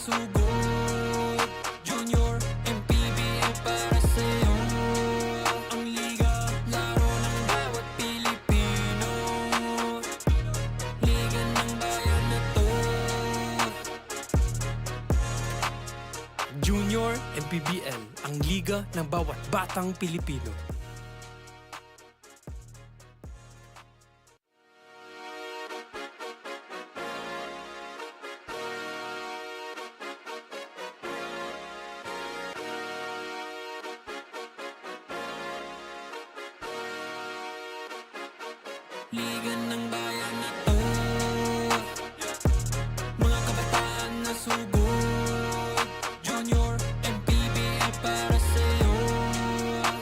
sugod. Junior, MPBL para sa'yo. Ang liga, laro ng bawat Pilipino. Liga ng bayan na to. Junior, MPBL, ang liga ng bawat batang Pilipino. Liga ng bayan na to. Mga kabataan na sugod. Junior, MPBL para sa'yo.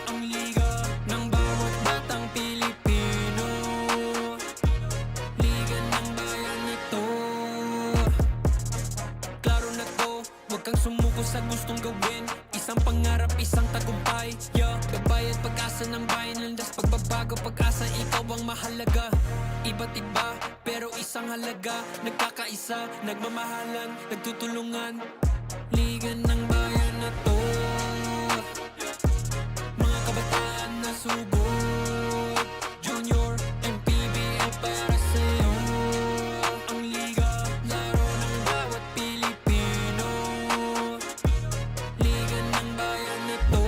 Ang liga ng bawat batang Pilipino. Liga ng bayan na to. Klaro na to, huwag kang sumuko sa gustong gawin. Isang pangarap, isang tagumpay. Gabayad pag-asa ng bayan, landas pagbabago, pag-asa, ikaw ang mahalaga. Iba't iba, pero isang halaga. Nagkakaisa, nagmamahalan, nagtutulungan. Liga ng bayan na to. Mga kabataan na sugod. Junior, MPBL para sa'yo. Ang liga, laro ng bawat Pilipino. Liga ng bayan na to.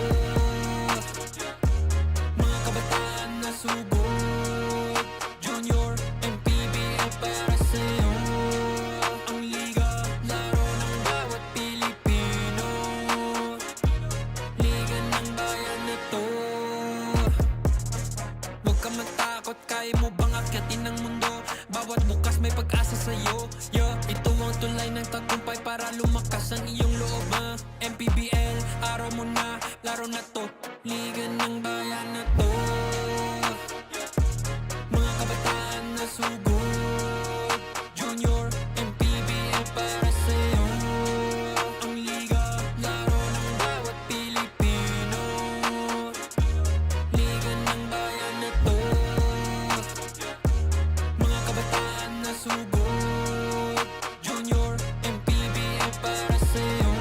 Mga kabataan na sugod. Junior, MPBL para sa'yo. Ang liga, laro ng bawat Pilipino. Liga ng bayan na to. Huwag ka matakot, kaya mo bang akyatin ang mundo? Bawat bukas may pag-asa sa'yo. Ito ang tulay ng tagumpay para lumakas ang iyong loob. MPBL, araw mo na, laro na to. Liga ng bayan na to. Mga kabataan na sugod. Junior, MPBL para sa'yo. Ang liga, laro ng bawat Pilipino. Liga ng bayan na to. Mga kabataan na sugod. Junior, MPBL para sa'yo.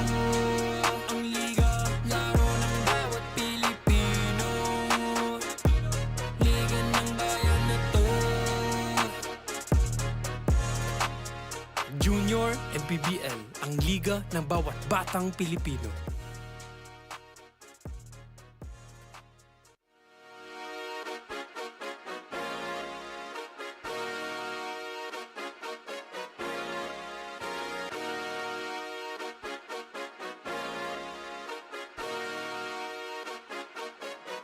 Ang liga, laro ng bawat Pilipino. Liga ng bayan na to. Junior, MPBL, ang liga ng bawat batang Pilipino.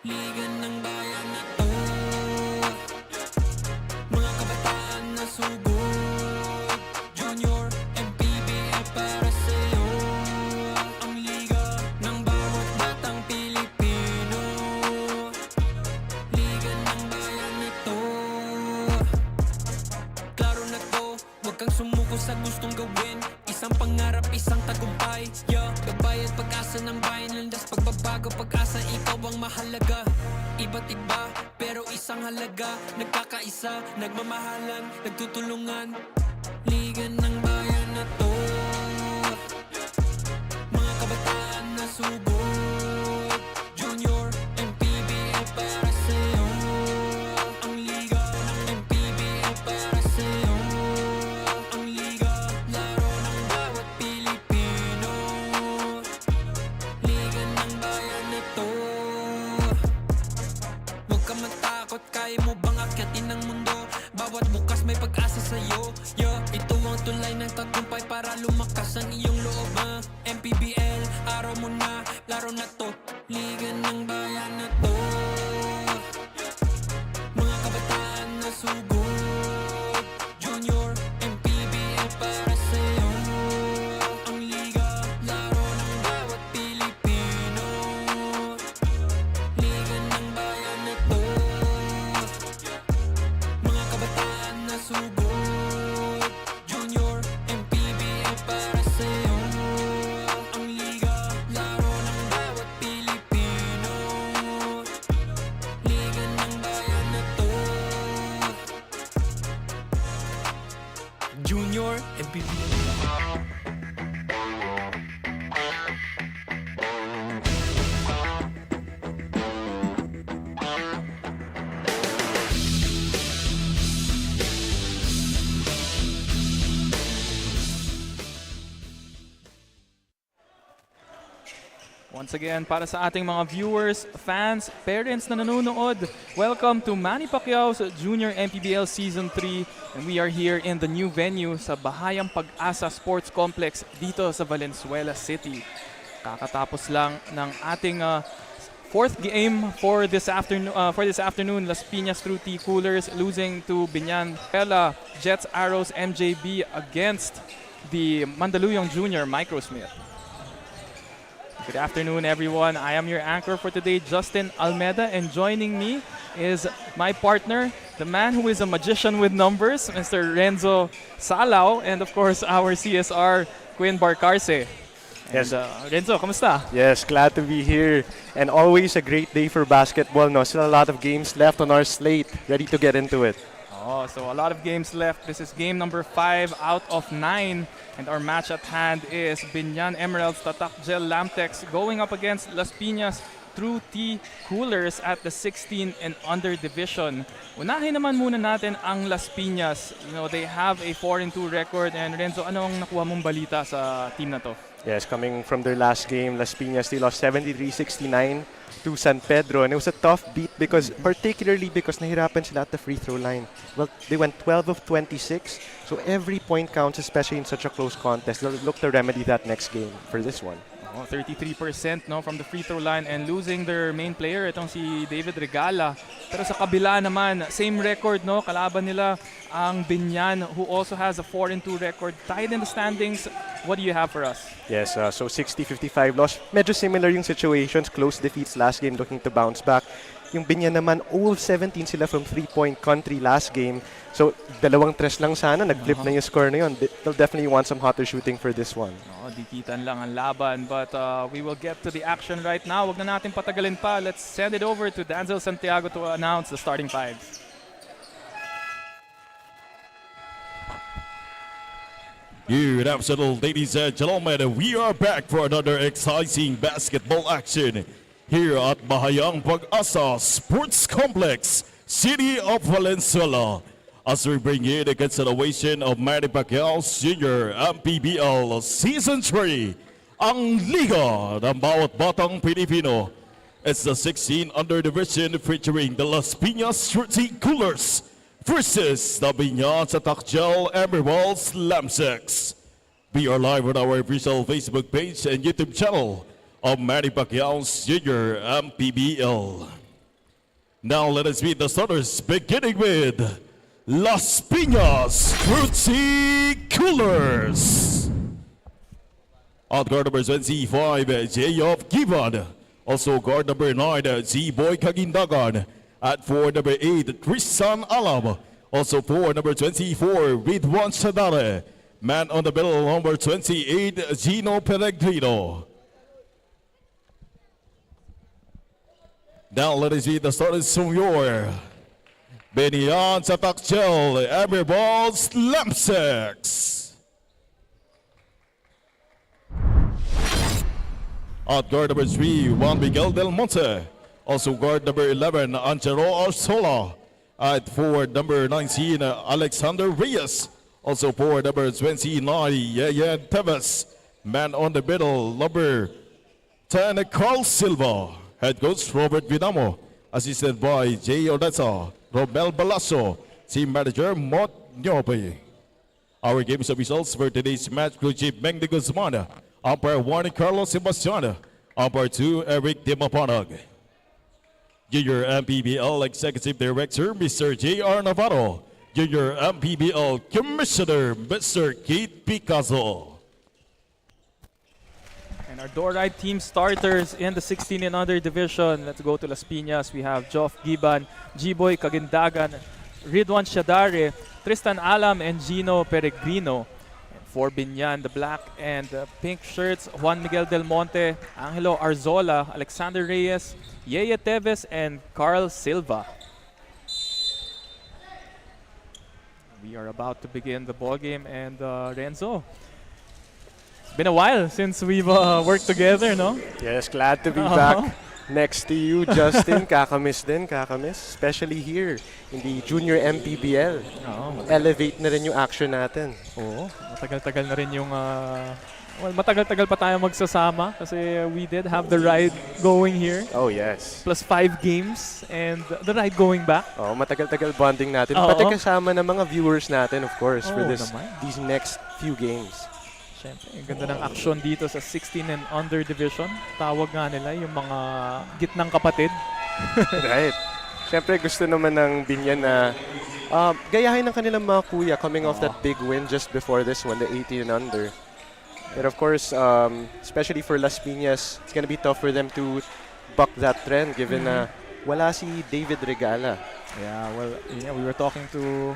Liga ng bayan na to. Mga kabataan na sugod. Junior, MPBL para sa'yo. Ang liga ng bawat batang Pilipino. Liga ng bayan na to. Klaro na to, huwag kang sumuko sa gustong gawin. Isang pangarap, isang tagumpay. Gabayad pag-asa ng bayan, landas pagbabago, pag-asa, ikaw ang mahalaga. Iba't iba, pero isang halaga. Nagkakaisa, nagmamahalan, nagtutulungan. Liga ng bayan na to. Mga kabataan na sugod. Junior, MPBL para sa'yo. Ang liga ng MPBL para sa'yo. Ang liga, laro ng bawat Pilipino. Liga ng bayan na to. Huwag ka matakot, kaya mo bang akyatin ang mundo? Bawat bukas may pag-asa sa'yo. Ito ang tulay ng tagumpay para lumakas ang iyong loob. MPBL, araw mo na, laro na to. Liga ng bayan na to. Mga kabataan na sugod. Junior, MPBL para sa'yo. Ang liga, laro ng bawat Pilipino. Liga ng bayan na to. Mga kabataan na sugod. Junior, MPBL para sa'yo. Ang liga, laro ng bawat Pilipino. Liga ng bayan na to. Junior, MPBL. Once again, para sa ating mga viewers, fans, parents na nanonood, welcome to Manny Pacquiao's Junior MPBL Season 3. And we are here in the new venue sa Bahayang PAG-ASA Sports Complex dito sa Valenzuela City. Kakatapos lang ng ating fourth game for this afternoon. Las Piñas through T-Coolers losing to BIÑAN TATAK, Jets Arrows MJB against the Mandaluyong Junior Microsmith. Good afternoon, everyone. I am your anchor for today, Justin Almeda, and joining me is my partner, the man who is a magician with numbers, Mr. Renzo Salao, and of course, our CSR, Quinn Barcarce. Yes. Renzo, kamusta? Yes, glad to be here. And always a great day for basketball. No, still a lot of games left on our slate. Ready to get into it. Oh, so a lot of games left. This is game number 5 out of 9. And our match at hand is BIÑAN Emeralds Tatak Gel LAMTEX going up against Las Piñas True T Coolers at the 16 and under division. Unahin naman muna natin ang Las Piñas. You know, they have a 4-2 record. And Renzo, anong nakuha mong balita sa team na to? Yes, coming from their last game, Las Piñas, they lost 73-69 to San Pedro. And it was a tough beat particularly because nahirapan sila at the free throw line. Well, they went 12 of 26. So every point counts, especially in such a close contest. They'll look to remedy that next game for this one. 33% no, from the free throw line and losing their main player, itong si David Regala. Pero sa kabila naman, same record, no, kalaban nila ang BIÑAN, who also has a 4-2 record, tied in the standings. What do you have for us? Yes, so 60-55 loss. Medyo similar yung situations, close defeats last game, looking to bounce back. Yung BIÑAN naman, 0-17 sila from 3-point country last game. So, 2-3 lang sana. Nag-flip na yung score na yun. They'll definitely want some hotter shooting for this one. Dikitan lang ang laban. But we will get to the action right now. Wag na natin patagalin pa. Let's send it over to Danzel Santiago to announce the starting fives. Good afternoon, ladies and gentlemen. We are back for another exciting basketball action here at Bahayang PAG-ASA Sports Complex, City of Valenzuela. As we bring you the consideration of Manny Pacquiao's Junior MPBL Season 3, ang Liga ng Bawat Batang Pilipino. It's the 16 under division featuring the Las Piñas Shooting Coolers versus the BIÑAN TATAK Gel Emeralds LAMTEX. We are live on our official Facebook page and YouTube channel of Manny Pacquiao's Junior MPBL. Now let us meet the starters, beginning with Las Piñas Fruity Coolers. At guard number 25, J.F. Givan. Also guard number 9, Z-Boy Kagindagan. At 4, number 8, Tristan Alam. Also 4, number 24, Ridwan Shadare. Man on the middle, number 28, Gino Peregrino. Now let us meet the starters from your BIÑAN TATAK Gel Emeralds LAMTEX. At guard number 3, Juan Miguel Del Monte. Also guard number 11, Angelo Arzola. At 4, number 19, Alexander Reyes. Also 4, number 29, Yaya Teves. Man on the middle, number 10, Carl Silva. Head coach Robert Vinamo. Assisted by Jay Odessa, Romel Balaso, team manager Mot Nyobe. Our games officials for today's match: Crew Chief Meng de Guzman, umpire 1 Carlos Sebastian, umpire 2 Eric Dimapanag. Junior MPBL Executive Director Mr. J.R. Navarro, Junior MPBL Commissioner Mr. Keith Picasso. And our door-right team starters in the 16 and under division. Let's go to Las Piñas. We have Joff Giban, G-Boy Kagindagan, Ridwan Shadare, Tristan Alam, and Gino Peregrino. And for BIÑAN, the black and pink shirts, Juan Miguel Del Monte, Angelo Arzola, Alexander Reyes, Yeye Teves, and Carl Silva. We are about to begin the ball game, and Renzo, been a while since we've worked together, no? Yes, glad to be back. Next to you, Justin, kakamiss din, kakamiss. Especially here in the junior MPBL. Elevate na rin yung action natin. Oo, matagal-tagal na rin yung well, matagal-tagal pa tayo magsasama kasi we did have the ride going here. Oh, yes. Plus 5 games and the ride going back. Oh, matagal-tagal bonding natin. Oo. Pati kasama ng mga viewers natin, of course, for Oo these naman. next few games. Siyempre, ang ganda ng action dito sa 16 and under division. Tawag nga nila yung mga gitnang kapatid. Right. Siyempre, gusto naman ng Binyan na gayahin ng kanilang mga kuya coming off that big win just before this one, the 18 and under. But of course, especially for Las Piñas, it's gonna be tough for them to buck that trend given na wala si David Regala. Yeah, well, yeah, we were talking to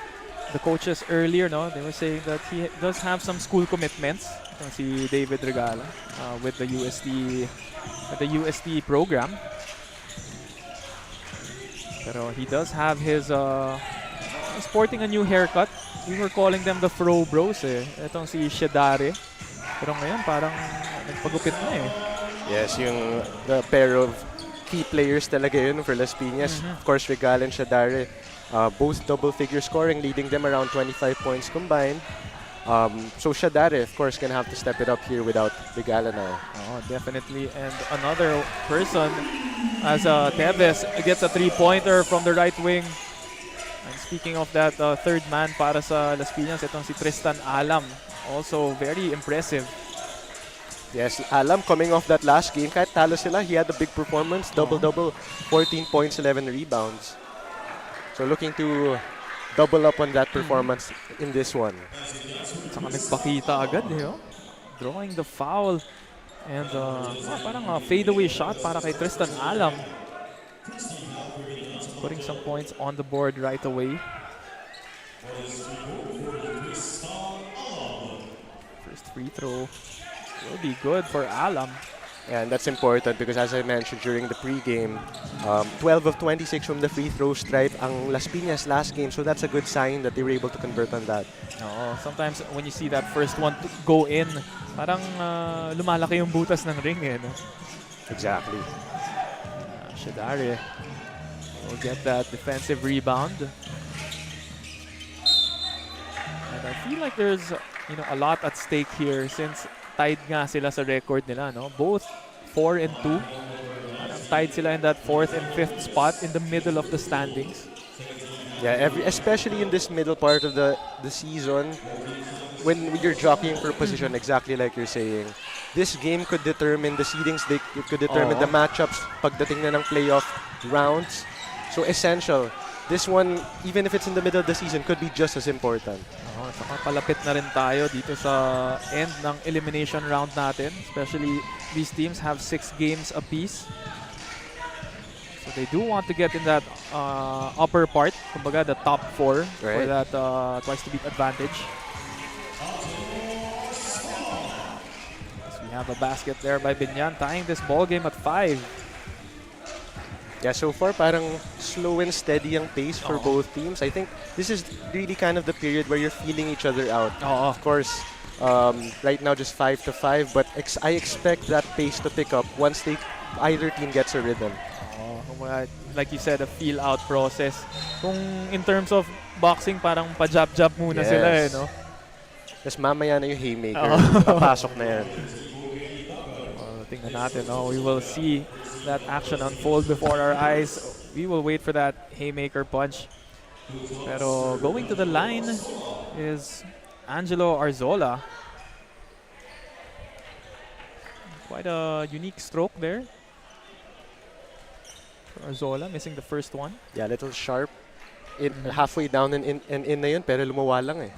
the coaches earlier, no? They were saying that he does have some school commitments. Si David Regala with the UST program. Pero he does have his sporting a new haircut. We were calling them the Fro Bros eh. Itong si Shedare. Pero ngayon parang nagpagupit na eh. Yes, the pair of key players talaga yun for Las Piñas. Of course, Regala and Shadare, both double-figure scoring, leading them around 25 points combined. So Shadare, of course, gonna have to step it up here without Regala now. Oh, definitely. And another person, as Tevez gets a 3-pointer from the right wing. And speaking of that third man para sa Las Piñas, itong si Tristan Alam. Also very impressive. Yes, Alam coming off that last game, kahit talo sila, he had a big performance, double-double, 14 points, 11 rebounds. So looking to double up on that performance in this one. Saka nagpakita agad eh, oh. Drawing the foul. And parang fadeaway shot para kay Tristan Alam. Putting some points on the board right away. First free throw will be good for Alam. And that's important because as I mentioned during the pregame, 12 of 26 from the free throw stripe ang Las Piñas last game. So that's a good sign that they were able to convert on that. Sometimes when you see that first one to go in, parang lumalaki yung butas ng ring eh. No? Exactly. Shadare will get that defensive rebound. And I feel like there's a lot at stake here since tied nga sila sa record nila, no? Both 4 and 2. Tied sila in that 4th and 5th spot in the middle of the standings. Yeah, especially in this middle part of the season, when you're jockeying for position, exactly like you're saying, this game could determine the seedings, it could determine the matchups pagdating na ng playoff rounds. So essential. This one, even if it's in the middle of the season, could be just as important. Saka palapit na rin tayo dito sa end ng elimination round natin. Especially these teams have 6 games apiece. So they do want to get in that upper part, kumbaga the top 4 for that twice to beat advantage. So we have a basket there by Binyan, tying this ball game at 5. Yeah, so far parang slow and steady ang pace for both teams. I think this is really kind of the period where you're feeling each other out. Of course, right now just 5-5, but I expect that pace to pick up once either team gets a rhythm. Like you said, a feel-out process. Kung in terms of boxing, parang pa-jab-jab muna sila eh, no? Tapos mamaya na yung haymaker. Papasok na yan. Tingnan natin, no? We will see that action unfold before our eyes. We will wait for that haymaker punch. Pero going to the line is Angelo Arzola. Quite a unique stroke there. For Arzola, missing the first one. Yeah, little sharp. Halfway down and in na yun, pero lumawa lang eh.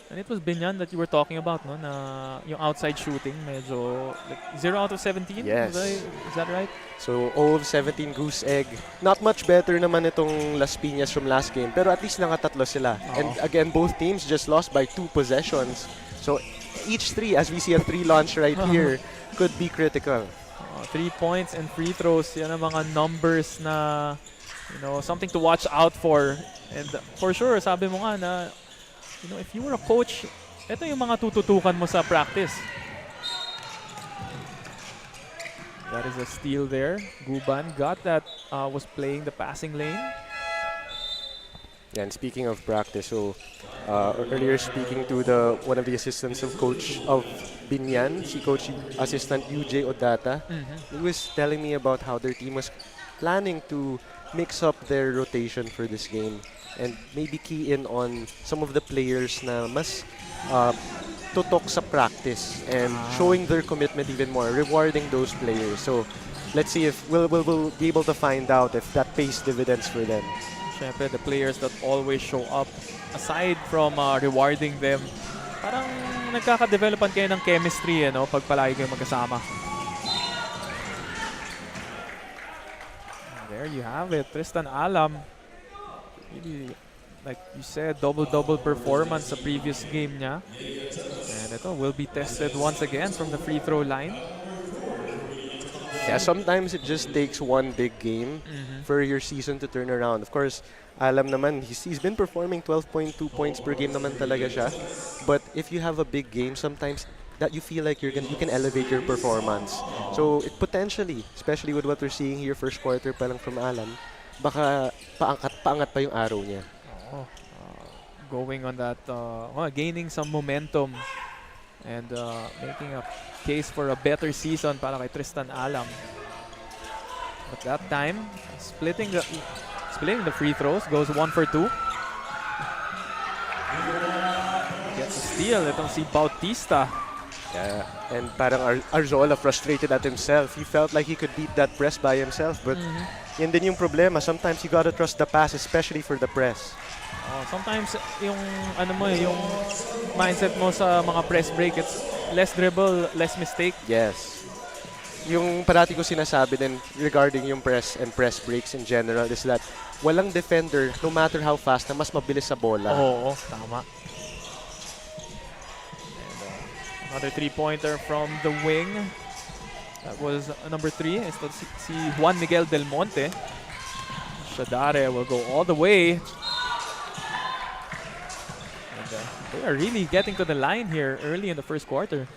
And it was Binyan that you were talking about, no? Na yung outside shooting, medyo like 0 out of 17? Yes. Is that right? So 0 of 17 goose egg. Not much better naman itong Las Piñas from last game, pero at least nakatatlo sila. And again, both teams just lost by 2 possessions. So each 3, as we see a 3 launch right here, could be critical. 3 points and free throws, yan ang mga numbers na, something to watch out for. And for sure, sabi mo nga na, if you were a coach, ito yung mga tututukan mo sa practice. That is a steal there. Guban got that, was playing the passing lane. Yeah, and speaking of practice, so earlier speaking to one of the assistants of coach of BIÑAN, si coach assistant UJ Odata, he was telling me about how their team was planning to mix up their rotation for this game and maybe key in on some of the players na mas tutok sa practice and showing their commitment even more, rewarding those players. So let's see if we'll be able to find out if that pays dividends for them. Syempre, the players that always show up, aside from rewarding them, parang nagkaka-developan kayo ng chemistry, pag palagi kayo magkasama. There you have it, Tristan Alam. Really, like you said, double-double performance sa previous game niya. And ito will be tested once again from the free throw line. Yeah, sometimes it just takes one big game for your season to turn around. Of course, Alam naman, he's been performing 12.2 points per game naman talaga siya. But if you have a big game, sometimes that you feel like you can elevate your performance. So it potentially, especially with what we're seeing here first quarter pa lang from Alam, baka paangat pa yung araw niya. Going on that, gaining some momentum and making a case for a better season para kay Tristan Alam. But that time, splitting the free throws, goes 1 for 2. Gets a steal, itong si Bautista. Yeah, and parang Arzola frustrated at himself. He felt like he could beat that press by himself, but yan din yung problema. Sometimes you gotta trust the pass, especially for the press. Sometimes yung yung mindset mo sa mga press break, it's less dribble, less mistake. Yes. Yung parati ko sinasabi din regarding yung press and press breaks in general is that walang defender, no matter how fast, na mas mabilis sa bola. Oo, tama. And, another three-pointer from the wing. That was number 3. It's si Juan Miguel Del Monte. Shadare will go all the way. And they are really getting to the line here early in the first quarter.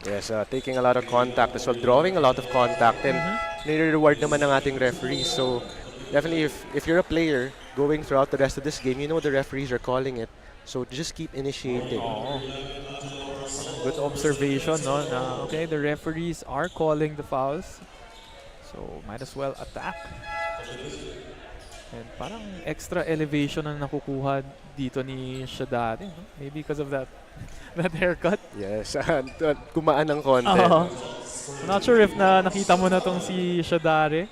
Yes, taking a lot of contact as well, drawing a lot of contact, and nire-reward naman ng ating referees. So definitely, if you're a player going throughout the rest of this game, you know the referees are calling it. So just keep initiating. Good observation, no? Na, okay, the referees are calling the fouls, so might as well attack. And parang extra elevation ang nakukuha dito ni Shadare, no? Maybe because of that haircut. Yes, kumaan ng konti. Not sure if nakita mo na tong si Shadare.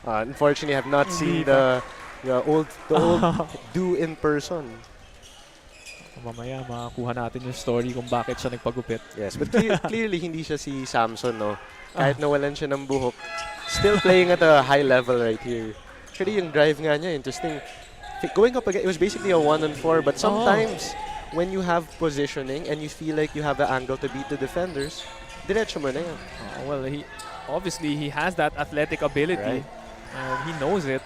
Unfortunately, I have not seen the old do in person. Mamaya makakuha natin yung story kung bakit siya nagpagupit. Yes, but clearly hindi siya si Samson, no? Kahit nawalan siya ng buhok, still playing at a high level right here. Actually, yung drive nga niya, interesting. Going up again, it was basically a 1-on-4, but sometimes when you have positioning and you feel like you have the angle to beat the defenders, diretso mo na yan. Well, obviously he has that athletic ability. Right. And he knows it.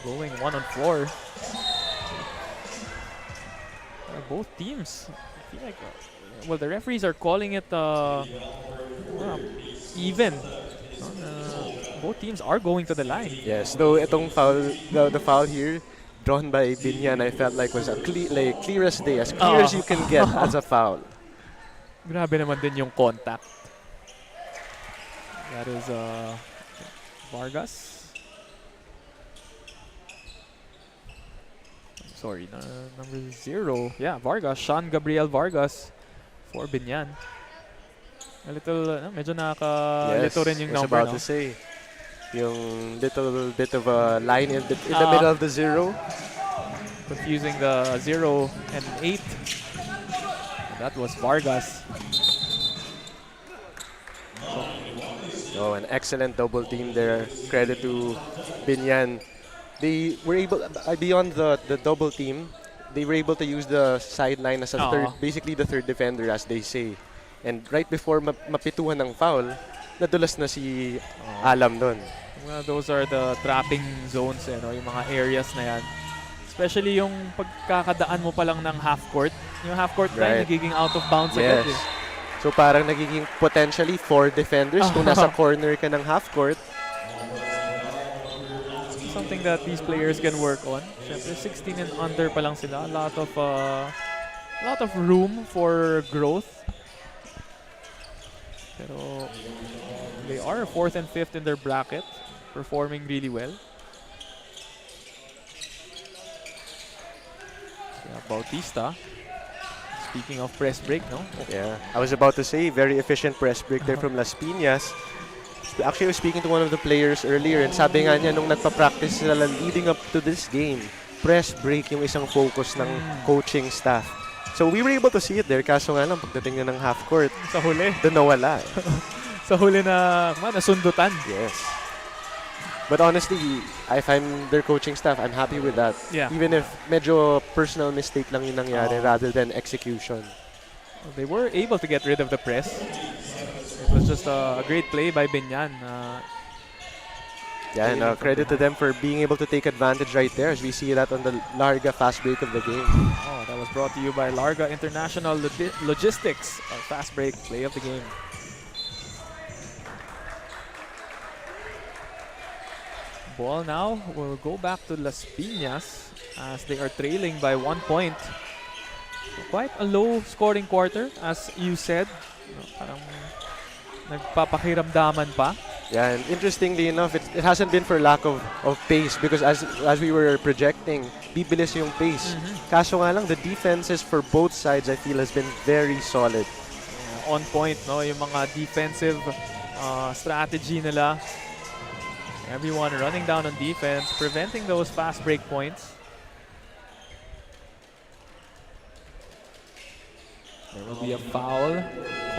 Going 1-on-4. Both teams, I feel like, well, the referees are calling it even. Both teams are going to the line. Yes, though itong foul, the foul here, drawn by BIÑAN, I felt like was a clear as day, as clear as you can get as a foul. Grabe naman din yung contact. That is Vargas. Sorry, number 0. Yeah, Vargas. Sean Gabriel Vargas for BIÑAN. A little, medyo nakaka-lito rin yung number. I was about to say. Yung little bit of a line in the middle of the 0. Confusing the 0 and 8. That was Vargas. Oh, an excellent double team there. Credit to BIÑAN. They were able, beyond the double team, they were able to use the sideline as a third, basically the third defender, as they say. And right before mapituhan ng foul, nadulas na si Alam doon. Well, those are the trapping zones, yung mga areas na yan. Especially yung pagkakadaan mo pa lang ng half court. Yung half court line, nagiging out of bounds agad. So parang nagiging potentially 4 defenders kung nasa corner ka ng half court. Something that these players can work on. Siyempre, 16 and under pa lang sila. A lot of room for growth. Pero they are 4th and 5th in their bracket, performing really well. Yeah, Bautista. Speaking of press break, no? Yeah, I was about to say, very efficient press break there from Las Piñas. Actually, I was speaking to one of the players earlier and sabi nga niya nung nagpa-practice sila leading up to this game, press break yung isang focus ng coaching staff. So we were able to see it there, kaso nga lang pagdating na ng half court, Sa huli. doon nawala. Sa huli na nasundutan. Yes. But honestly, if I'm their coaching staff, I'm happy with that. Yeah. Even if medyo personal mistake lang yung nangyari rather than execution. They were able to get rid of the press. It was just a great play by BIÑAN. Yeah, and credit to them for being able to take advantage right there as we see that on the Larga fast break of the game. Oh, that was brought to you by Larga International Logistics. Fast break play of the game. Ball now will go back to Las Piñas as they are trailing by 1 point. Quite a low scoring quarter, as you said. Parang nagpapakiramdaman pa. Yeah, and interestingly enough, it hasn't been for lack of pace because as we were projecting, bibilis yung pace. Kaso nga lang, the defenses for both sides I feel has been very solid. On point, no? Yung mga defensive strategy nila. Everyone running down on defense, preventing those fast break points. There will be a foul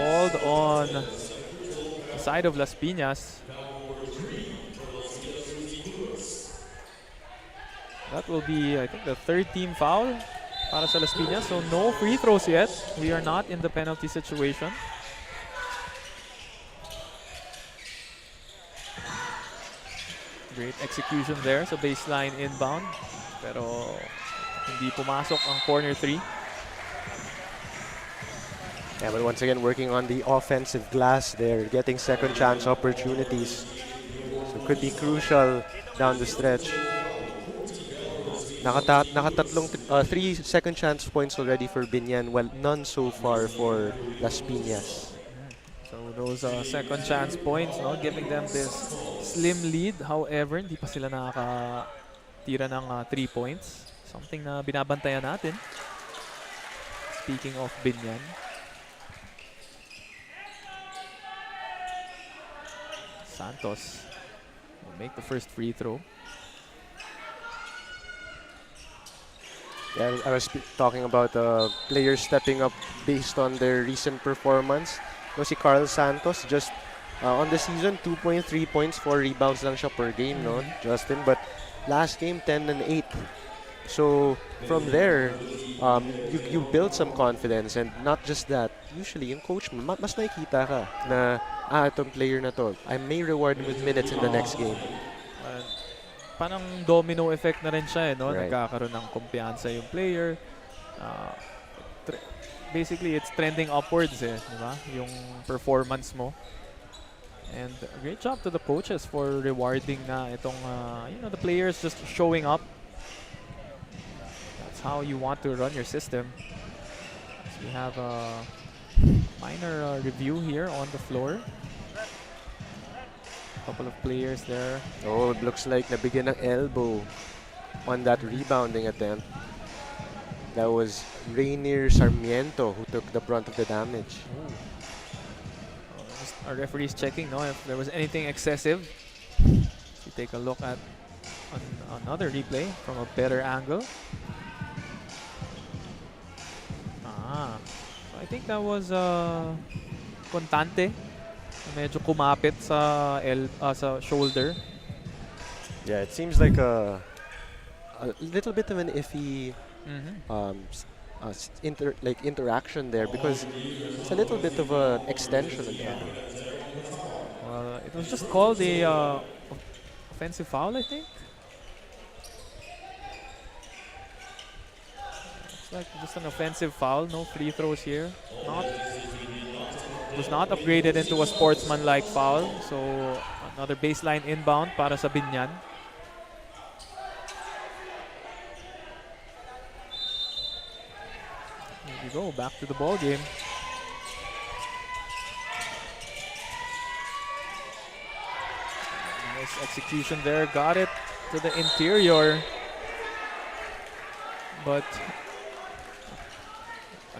called on the side of Las Piñas. That will be, I think, the 3rd team foul para sa Las Piñas. So no free throws yet. We are not in the penalty situation. Great execution there sa baseline inbound. Pero hindi pumasok ang corner 3. Yeah, but once again, working on the offensive glass there, getting second chance opportunities. So could be crucial down the stretch. Nakatatlong 3 second chance points already for BIÑAN, while none so far for Las Piñas. So those second chance points, no, giving them this slim lead. However, hindi pa sila nakakatira ng 3 points. Something na binabantayan natin. Speaking of BIÑAN. Santos will make the first free throw. Yeah, I was talking about players stepping up based on their recent performance. No, si Carl Santos just on the season 2.3 points, 4 rebounds lang siya per game, no, Justin. But last game 10 and 8. So from there, you build some confidence, and not just that. Usually, yung coach mo, mas nakikita ka na itong player na to, I may reward him with minutes in the next game. Parang domino effect na rin siya, no? Right. Nagkakaroon ng kumpiyansa yung player. Basically, it's trending upwards, di ba? Yung performance mo. And great job to the coaches for rewarding na itong, the players just showing up. That's how you want to run your system. So we have a minor review here on the floor. Couple of players there. Oh, it looks like nabigyan ng elbow on that rebounding attempt. That was Rainier Sarmiento who took the brunt of the damage. Our referee's checking, no, if there was anything excessive. We take a look at another replay from a better angle. So I think that was Contante. Medyo kumapit sa sa shoulder. Yeah, it seems like a little bit of an iffy interaction there because it's a little bit of an extension of that. Well, it was just called a offensive foul, I think. It's like just an offensive foul, no free throws here. Not was not upgraded into a sportsman-like foul. So another baseline inbound para sa Binyan. Here we go, back to the ball game. Nice execution there, got it to the interior. But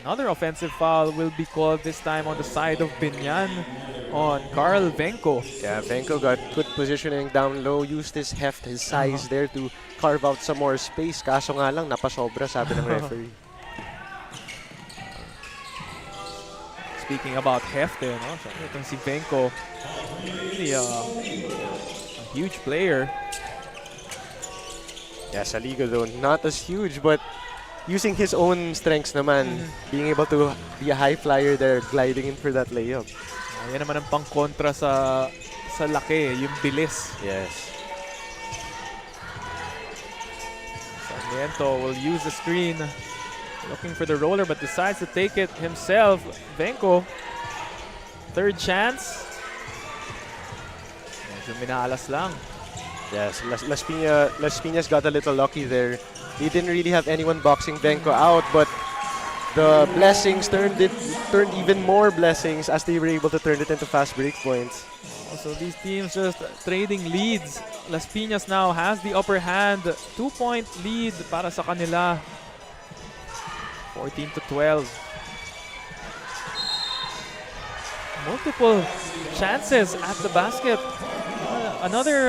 another offensive foul will be called this time on the side of Binyan on Carl Venko. Yeah, Venko got good positioning down low, used his heft, his size there to carve out some more space. Kaso nga lang, napasobra, sabi ng referee. Speaking about heft, no? So, itong si Venko, really a huge player. Yeah, sa liga though, not as huge, but using his own strengths naman, being able to be a high flyer there, gliding in for that layup. Yan naman ang pang-kontra sa laki, yung bilis. Yes. Sarmiento will use the screen, looking for the roller, but decides to take it himself. Venko, third chance. Medyo minaalas lang. Yes, Las Piñas got a little lucky there. He didn't really have anyone boxing Venko out, but the blessings turned even more blessings as they were able to turn it into fast break points. So these teams just trading leads. Las Piñas now has the upper hand. 2-point lead para sa kanila. 14-12. Multiple chances at the basket. Another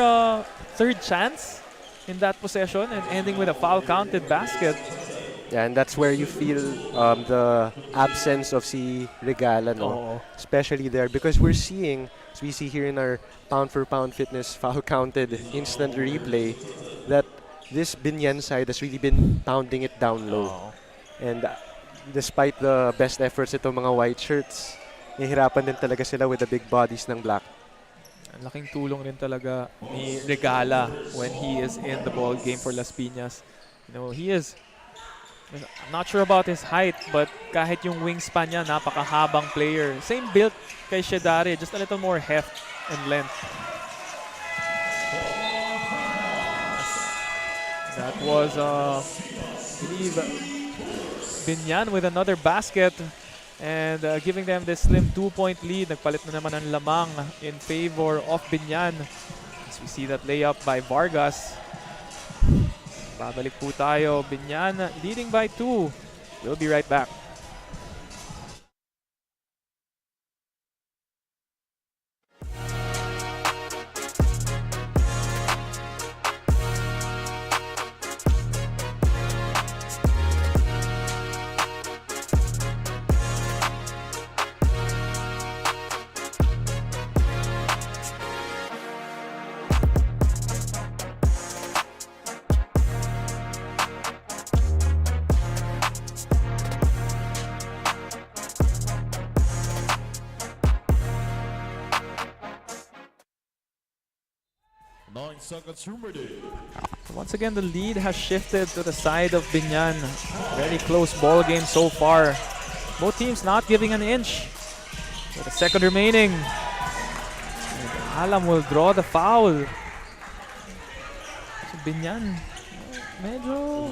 third chance in that possession and ending with a foul-counted basket. Yeah, and that's where you feel the absence of si Regala, no? Especially there, because we're seeing, as we see here in our pound-for-pound fitness foul-counted instant replay, that this Binyan side has really been pounding it down low. And despite the best efforts itong mga white shirts, nahihirapan din talaga sila with the big bodies ng black. Ang laking tulong rin talaga ni Regala when he is in the ball game for Las Piñas. You know, I'm not sure about his height, but kahit yung wingspan niya, napakahabang player. Same build kay Shedare, just a little more heft and length. That was, I believe, Binyan with another basket. And giving them this slim 2-point lead. Nagpalit na naman ang lamang in favor of Binyan. As we see that layup by Vargas. Babalik po tayo. Binyan leading by 2. We'll be right back. So once again, the lead has shifted to the side of Binyan. Very close ball game so far. Both teams not giving an inch. With a second remaining. And Alam will draw the foul. So Binyan, medyo...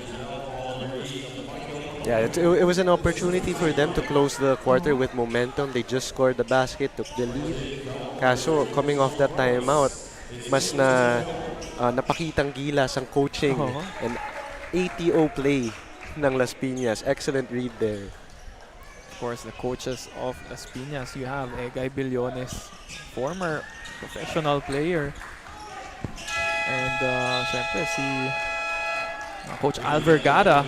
Yeah, it was an opportunity for them to close the quarter with momentum. They just scored the basket, took the lead. Kaso, coming off that timeout, mas napakitang gilas ang coaching and ATO play ng Las Piñas. Excellent read there. Of course, the coaches of Las Piñas, you have Egay Billones, former professional player. And syempre si Coach Alvergara.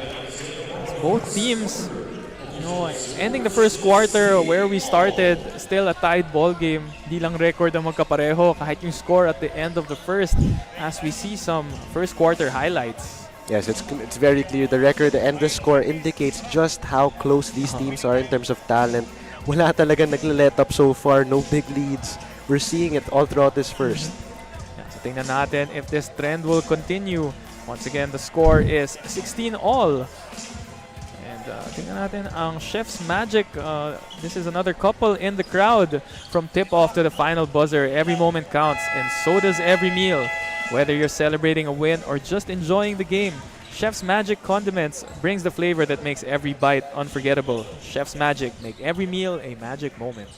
Both teams, you know, ending the first quarter where we started, still a tied ball game. Di lang record ang magkapareho kahit yung score at the end of the first as we see some first quarter highlights. Yes, it's very clear. The record and the score indicates just how close these teams are in terms of talent. Wala talaga nagle-let up so far. No big leads. We're seeing it all throughout this first. So tingnan natin if this trend will continue. Once again, the score is 16-all. And tingnan natin ang Chef's Magic. This is another couple in the crowd. From tip-off to the final buzzer, every moment counts, and so does every meal. Whether you're celebrating a win or just enjoying the game, Chef's Magic Condiments brings the flavor that makes every bite unforgettable. Chef's Magic, make every meal a magic moment.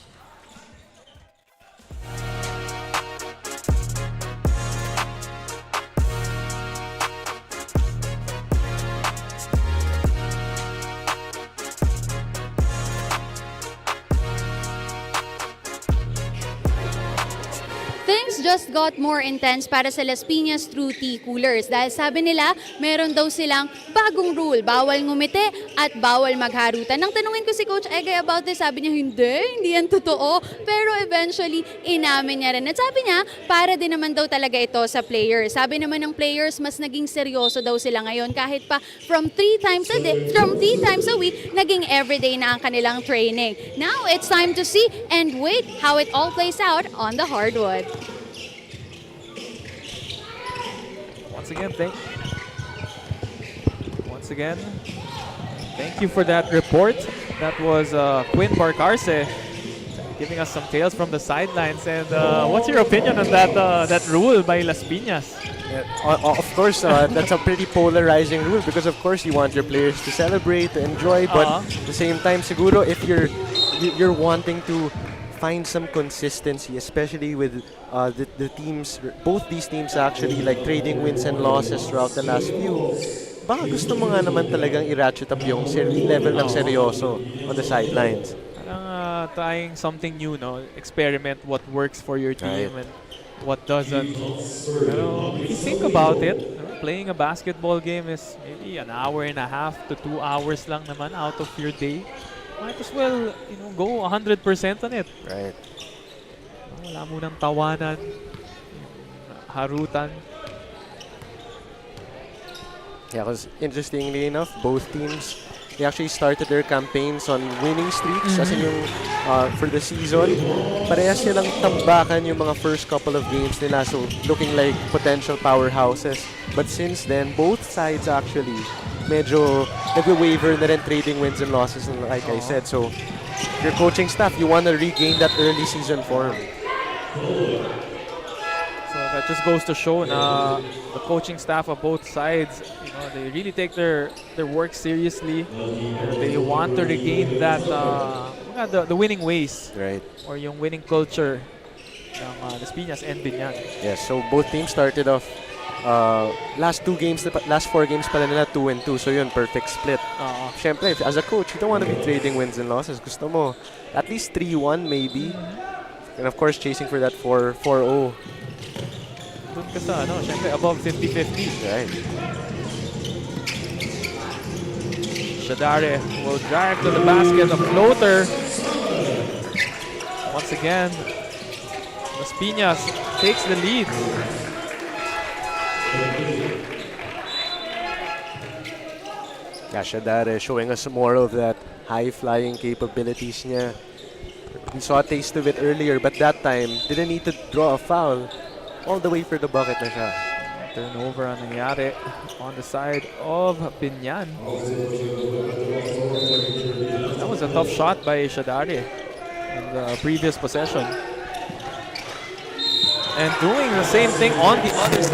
Things just got more intense para sa Las Piñas through tea coolers dahil sabi nila meron daw silang bagong rule, bawal ngumiti at bawal magharutan. Nang tanungin ko si Coach Egay about this, sabi niya hindi yan totoo. Pero eventually, inamin niya rin. At sabi niya, para din naman daw talaga ito sa players. Sabi naman ng players, mas naging seryoso daw sila ngayon kahit pa from 3 times a week, naging everyday na ang kanilang training. Now, it's time to see and wait how it all plays out on the hardwood. Once again, thank you for that report. That was Quinn Barcarce giving us some tales from the sidelines. And what's your opinion on that rule by Las Piñas? Of course, that's a pretty polarizing rule because of course you want your players to celebrate, to enjoy, but at the same time, siguro if you're wanting to find some consistency, especially with the teams, both these teams actually like trading wins and losses throughout the last few. Baka gusto mo nga naman talagang i-ratchet up yung level ng seryoso on the sidelines. Parang trying something new, no? Experiment what works for your team and what doesn't. Pero if you think about it, playing a basketball game is maybe an hour and a half to 2 hours lang naman out of your day. Might as well, go 100% on it. Right. Wala munang tawanan, harutan. Yeah, because interestingly enough, both teams, they actually started their campaigns on winning streaks as in yung for the season. Parehas silang tambakan yung mga first couple of games nila, so looking like potential powerhouses. But since then, both sides actually medyo nag-waver na rin trading wins and losses, like I said. So your coaching staff, you want to regain that early season form. So that just goes to show na the coaching staff of both sides, they really take their work seriously. They want to regain that the winning ways, Right. or yung winning culture ng Las Piñas and BIÑAN. Yes, so both teams started off last 4 games pala nila 2-2. So yun, perfect split. Siyempre, as a coach, you don't want to be trading wins and losses. Gusto mo at least 3-1 maybe. And of course, chasing for that 4-0. Doon ka sa, siyempre, above 50-50. Right. Shadare will drive to the basket, a floater. Once again, Las Piñas takes the lead. Yeah, Shadare showing us more of that high-flying capabilities niya. We saw a taste of it earlier, but that time, didn't need to draw a foul. All the way for the bucket na siya. Turnover ang nangyari on the side of BIÑAN. That was a tough shot by Shadare in the previous possession. And doing the same thing on the other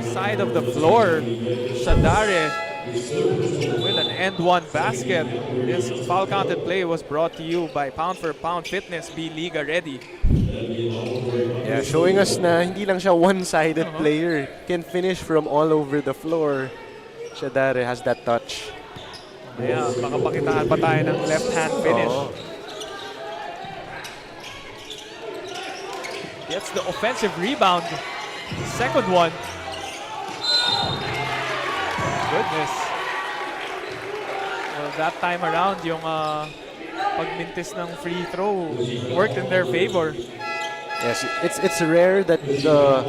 side of the floor. Shadare with an end-one basket. This foul-counted play was brought to you by Pound for Pound Fitness. Be Liga ready. Yeah, showing us na hindi lang siya one-sided player. Can finish from all over the floor. Shadare has that touch. Yeah, baka pakitaan pa tayo ng left-hand finish. Gets the offensive rebound. Second one. Goodness. Well, that time around, yung pagmintis ng free throw worked in their favor. Yes, it's rare that the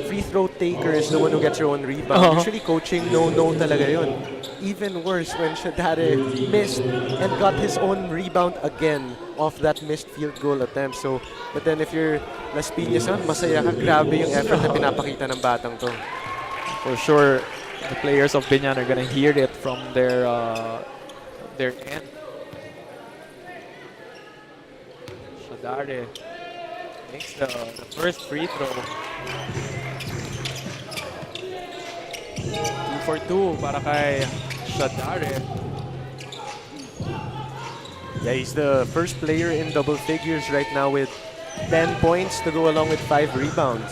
free throw taker is the one who gets your own rebound. Usually coaching, no talaga yun. even worse when Shadare missed and got his own rebound again off that missed field goal attempt. So, but then if you're Las Piñas, masaya ka. Grabe yung effort na pinapakita ng batang to. For sure, the players of BIÑAN are gonna hear it from their end. Shadare makes the first free throw. 2 for 2 para kay Shadare. Yeah, he's the first player in double figures right now with 10 points to go along with 5 rebounds.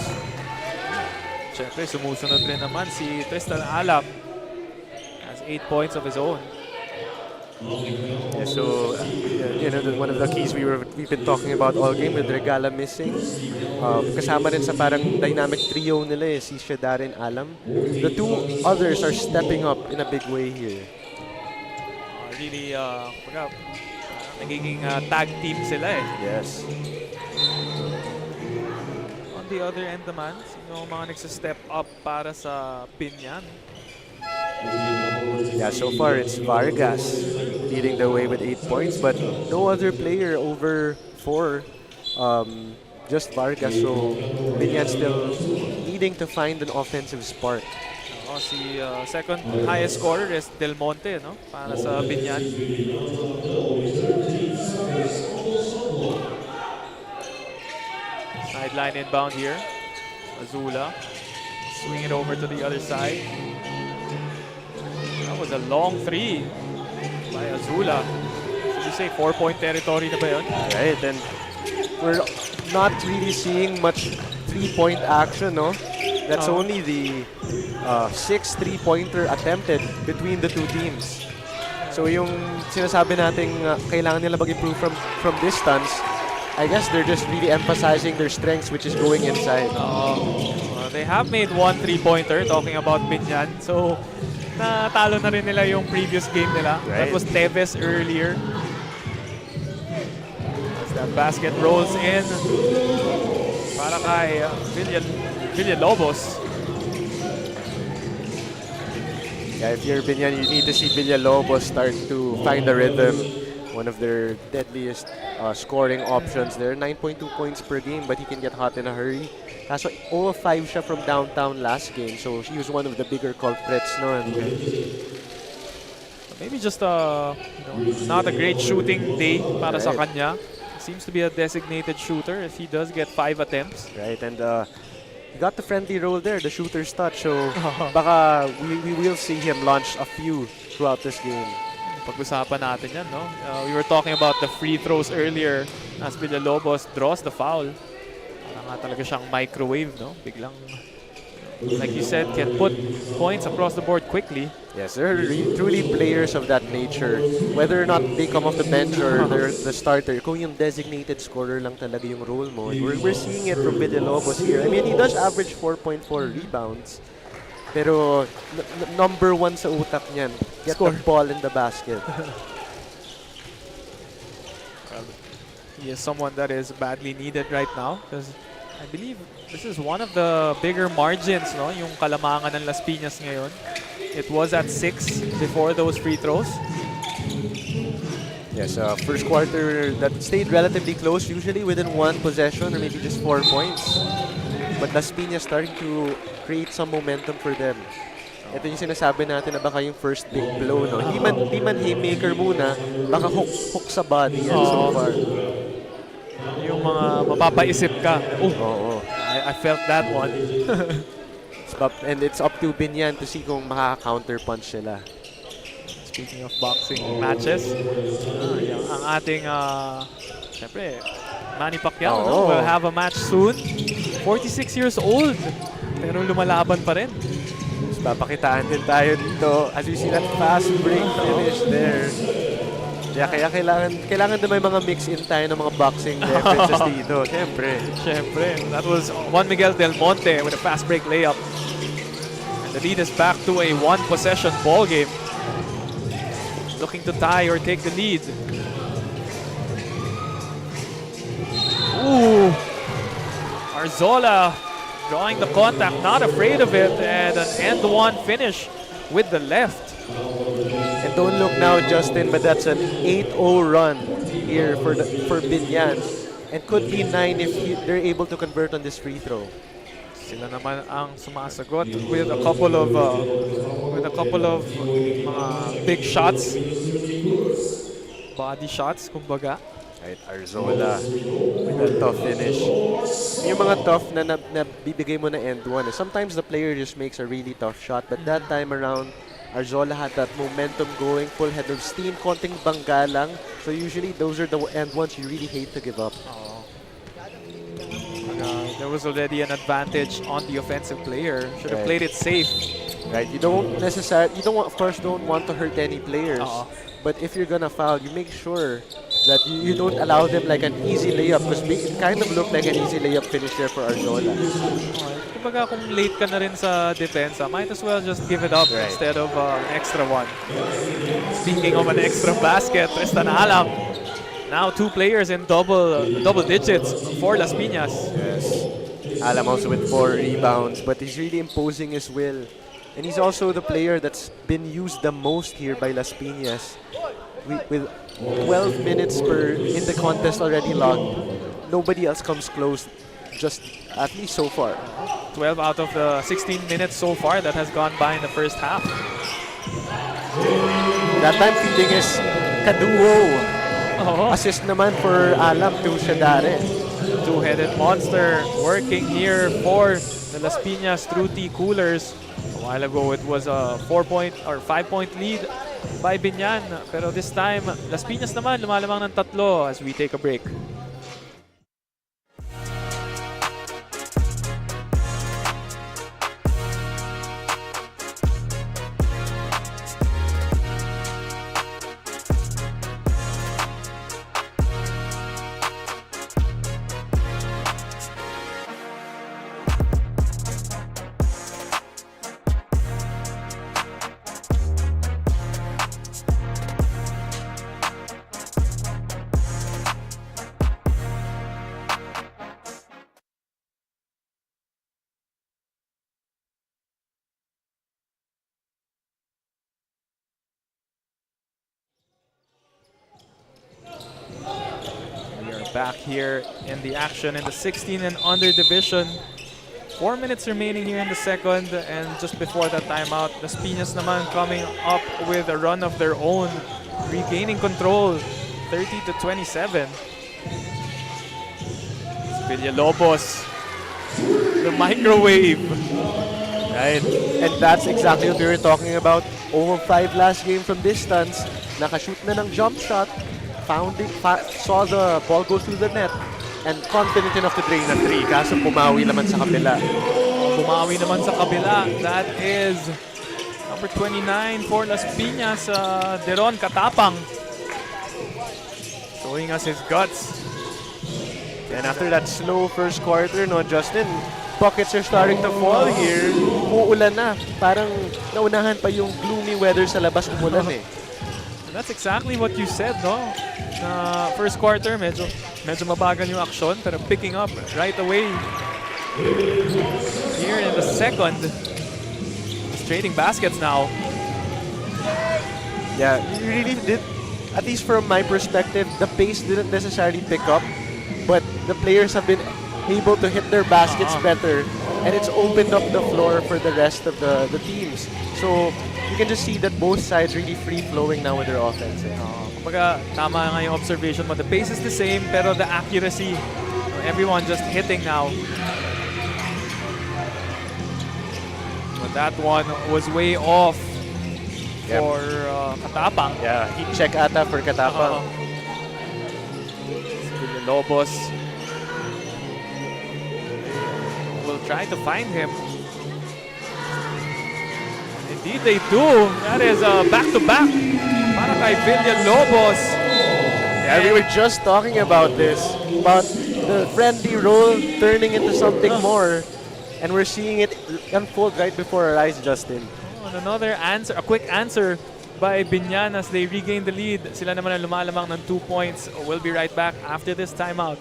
Siyempre, sumusunod rin naman si Tristan Alam. Has 8 points of his own. Yeah, so, one of the keys we've been talking about all game with Regala missing. Kasama rin sa parang dynamic trio nila si Shadare and Alam. The two others are stepping up in a big way here. Really, nagiging tag team sila eh. Yes. On the other end naman, sino mga nagsa-step up para sa BIÑAN? Yeah, so far it's Vargas leading the way with 8 points, but no other player over 4. Just Vargas, so BIÑAN still needing to find an offensive spark. Si second highest scorer is Del Monte, no? Para sa BIÑAN. Sideline inbound here. Azula. Swing it over to the other side. That was a long three by Azula. Should you say 4-point territory na ba yun? Right, and we're not really seeing much 3-point action, no? That's only the 6 3-pointer attempted between the two teams. So yung sinasabi natin kailangan nila mag-improve from distance, I guess they're just really emphasizing their strengths, which is going inside. They have made 1 3-pointer, talking about BIÑAN. So, natalo na rin nila yung previous game nila. Right. That was Teves earlier. As that basket rolls in para kay Villalobos. Yeah, if you're BIÑAN, you need to see Villalobos start to find a rhythm. One of their deadliest scoring options there. 9.2 points per game, but he can get hot in a hurry. Kaso 0 of 5 siya from downtown last game, so he was one of the bigger culprits. No? Maybe just not a great shooting day para sa kanya. Seems to be a designated shooter if he does get 5 attempts. Right, and he got the friendly role there, the shooter's touch. So baka we will see him launch a few throughout this game. Pag-usapan natin yan, no? We were talking about the free throws earlier as Villalobos draws the foul. Parang nga talaga siyang microwave, no? Biglang, like you said, can put points across the board quickly. Yes, they're truly players of that nature. Whether or not they come off the bench or they're the starter, kung yung designated scorer lang talaga yung role mo. We're seeing it from Villalobos here. I mean, he does average 4.4 rebounds. Pero number 1 sa utak niyan, get the ball in the basket. He is someone that is badly needed right now because I believe this is one of the bigger margins, no? Yung kalamangan ng Las Piñas ngayon. It was at 6 before those free throws. Yes, first quarter that stayed relatively close, usually within 1 possession or maybe just 4 points. But Las Piñas starting to create some momentum for them. Ito yung sinasabi natin na baka yung first big blow, no? Hindi man haymaker muna, baka hook sa body yan so far. Yung mga mapapaisip ka. Oo. I felt that one. And it's up to BIÑAN to see kung makaka-counter punch sila. Speaking of boxing matches, ang ating, syempre, Manny Pacquiao will have a match soon. 46 years old, pero lumalaban pa rin. Papakitaan din tayo dito as we see that fast break finish there. Yeah, kaya kailangan na may mga mix-in tayo ng mga boxing references dito. Siyempre. That was Juan Miguel Del Monte with a fast break layup. And the lead is back to a 1-possession ball game. Looking to tie or take the lead. Ooh. Arzola drawing the contact, not afraid of it, and an end-one finish with the left. And don't look now, Justin, but that's an 8-0 run here for BIÑAN. And could be 9 if they're able to convert on this free throw. Sila naman ang sumasagot with a couple of mga big shots. Body shots, kumbaga. Right, Arzola with a tough finish. Yung mga tough na bibigay mo na end one. Sometimes the player just makes a really tough shot, but that time around, Arzola had that momentum going, full head of steam, konting bangga lang. So usually those are the end ones you really hate to give up. There was already an advantage on the offensive player. Should have Right. played it safe. Right, don't want to hurt any players. But if you're gonna foul, you make sure that you don't allow them like an easy layup, because it kind of looked like an easy layup finish there for Arzola. Kumbaga kung late ka na rin sa depensa, might as well just give it up instead of an extra one. Speaking of an extra basket, Tristan Alam. Now 2 players in double digits for Las Piñas. Yes. Alam also with 4 rebounds, but he's really imposing his will. And he's also the player that's been used the most here by Las Piñas. With 12 minutes in the contest already logged, nobody else comes close, just at least so far. 12 out of the 16 minutes so far that has gone by in the first half. That time feeding is kaduo. Assist naman for Alam to Shadare. Two-headed monster working here for the Las Piñas Truty Coolers. A while ago, it was a 4-point or 5-point lead by BIÑAN. Pero this time, Las Piñas naman lumalamang ng 3 as we take a break. Back here in the action in the 16 and under division. 4 minutes remaining here in the second, and just before that timeout, Las Piñas naman coming up with a run of their own, regaining control, 30-27. Villalobos, the microwave. Right, and that's exactly what we were talking about. 0-5 last game from distance. Nakashoot na ng jump shot. Saw the ball go through the net and confident enough to drain a 3, kaso pumawi naman sa kabila. Pumawi naman sa kabila. That is number 29 for Las Piñas, Deron Katapang. Showing us his guts. And after that slow first quarter, no, Justin, buckets are starting to fall here. Uulan na. Parang naunahan pa yung gloomy weather sa labas, umulan eh. That's exactly what you said, no? First quarter, medyo mabagal yung aksyon, pero picking up right away. Here in the second, it's trading baskets now. Yeah, you really did. At least from my perspective, the pace didn't necessarily pick up, but the players have been able to hit their baskets better, and it's opened up the floor for the rest of the teams. So you can just see that both sides really free-flowing now with their offense. Kumbaga, tama nga yung observation mo. The pace is the same, pero the accuracy, everyone just hitting now. But that one was way off for Katapang. Yeah, heat check ata for Katapang. Villalobos will try to find him. Indeed they do. That is a back-to-back para kay Villalobos. Yeah, we were just talking about this, about the friendly role turning into something more, and we're seeing it unfold right before our eyes, Justin. And another answer, a quick answer by BIÑAN as they regain the lead. Sila naman ang lumalamang ng 2 points. We'll be right back after this timeout.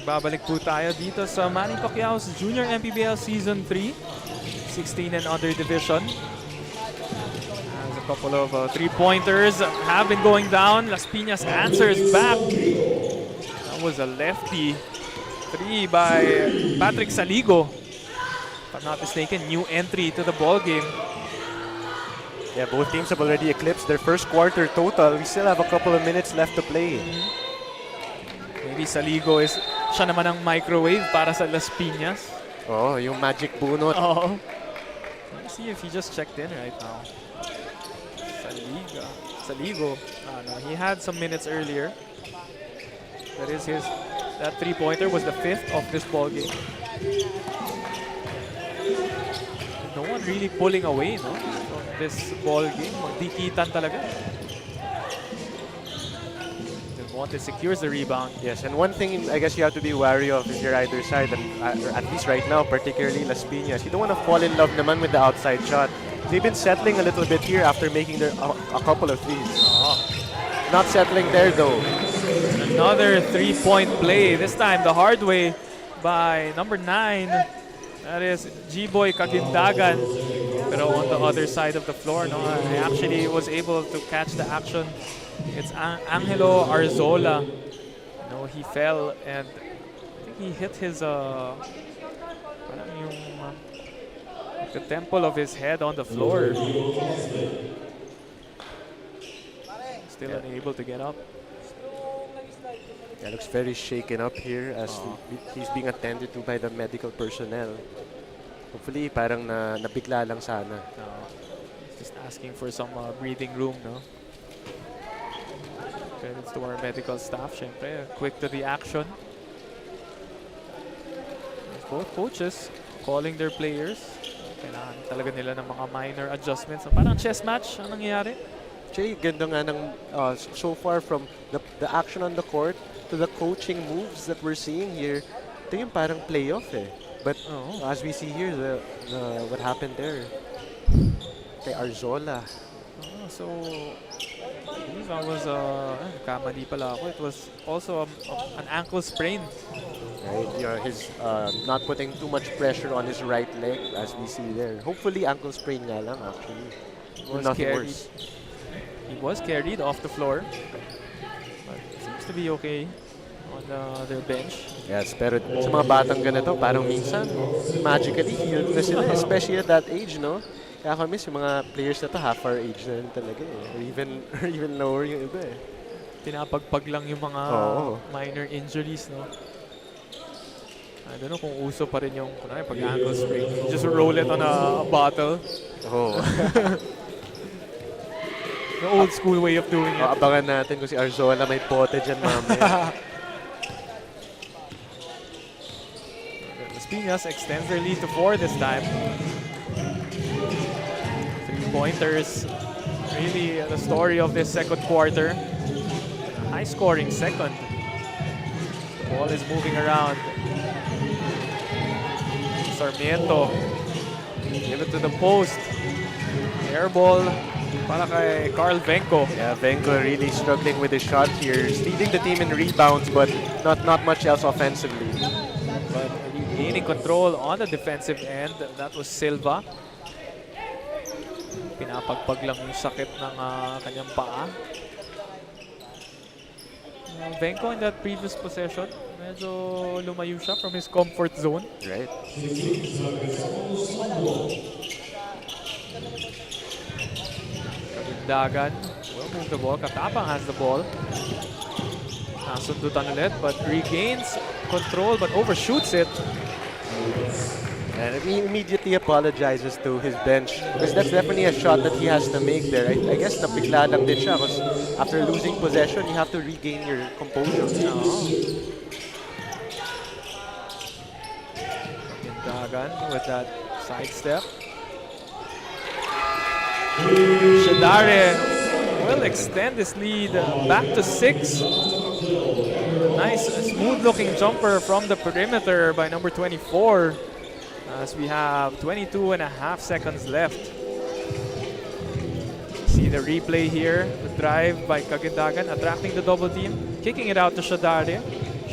Babalik po tayo dito sa Manny Pacquiao's Junior MPBL Season 3, 16 and under division. As a couple of three-pointers have been going down. Las Piñas answers back. That was a lefty three by Patrick Saligo. If I'm not mistaken, new entry to the ball game. Yeah, both teams have already eclipsed their first quarter total. We still have a couple of minutes left to play. Maybe Saligo is siya naman ang microwave para sa Las Piñas. Oh, yung magic bunot. Oh. Let's see if he just checked in right now. Saligo. No, he had some minutes earlier. That three-pointer was the 5th of this ball game. No one really pulling away, no? From this ball game. Magdikitan talaga. Monte secures the rebound. Yes, and one thing I guess you have to be wary of if you're either side, and at least right now, particularly Las Piñas, you don't want to fall in love naman with the outside shot. They've been settling a little bit here after making a couple of threes. Not settling there though. Another three-point play. This time the hard way by number 9. That is G-Boy Kagindagan. Pero on the other side of the floor, no, I actually was able to catch the action. It's Angelo Arzola. No, he fell and I think he hit his parang yung the temple of his head on the floor. Still unable to get up. Yeah, looks very shaken up here as he's being attended to by the medical personnel. Hopefully, parang nabigla lang sana. Just asking for some breathing room, no? Credits to our medical staff, syempre, quick to the action. Both coaches calling their players. Kailangan talaga nila ng mga minor adjustments. Parang chess match ang nangyayari. Actually, ganda nga ng so far from the action on the court to the coaching moves that we're seeing here. Ito yung parang playoff eh. But as we see here, what happened there kay Arzola. So, I believe I was, kamali pala ako. It was also an ankle sprain. Right, he's not putting too much pressure on his right leg as we see there. Hopefully, ankle sprain nga lang actually. Nothing worse. He was carried off the floor, but seems to be okay on their bench. Yes, pero sa mga batang ganito, parang minsan magically healed na sila, especially at that age, no? Kaya kami yung mga players na to half our age na rin talaga eh. Or even lower yung iba eh. Pinapagpag lang yung mga minor injuries, no? I don't know kung uso pa rin yung pag-ankle sprain. Just roll it on a bottle. Oh. The old school way of doing it. Abangan natin kung si Arzola may bote dyan mamaya. Las Piñas extends their lead to 4 this time. Three-pointers. Really the story of this second quarter. High-scoring second. The ball is moving around. Sarmiento. Give it to the post. Air ball para kay Carl Venco. Yeah, Venco really struggling with his shot here. He's leading the team in rebounds, but not much else offensively. But regaining control on the defensive end, that was Silva. Pinapagpag lang yung sakit ng kanyang paa. Venco in that previous possession, medyo lumayo siya from his comfort zone. Right. Dagan will move the ball. Katapang has the ball. Nasundutan ulit, but regains control but overshoots it. And he immediately apologizes to his bench because that's definitely a shot that he has to make there. I guess nabigla lang din siya because after losing possession, you have to regain your composure. Dagan with that sidestep. Shadare will extend his lead back to 6. Nice, smooth-looking jumper from the perimeter by number 24. As we have 22.5 seconds left. See the replay here. The drive by Kagindagan, attracting the double team, kicking it out to Shadare.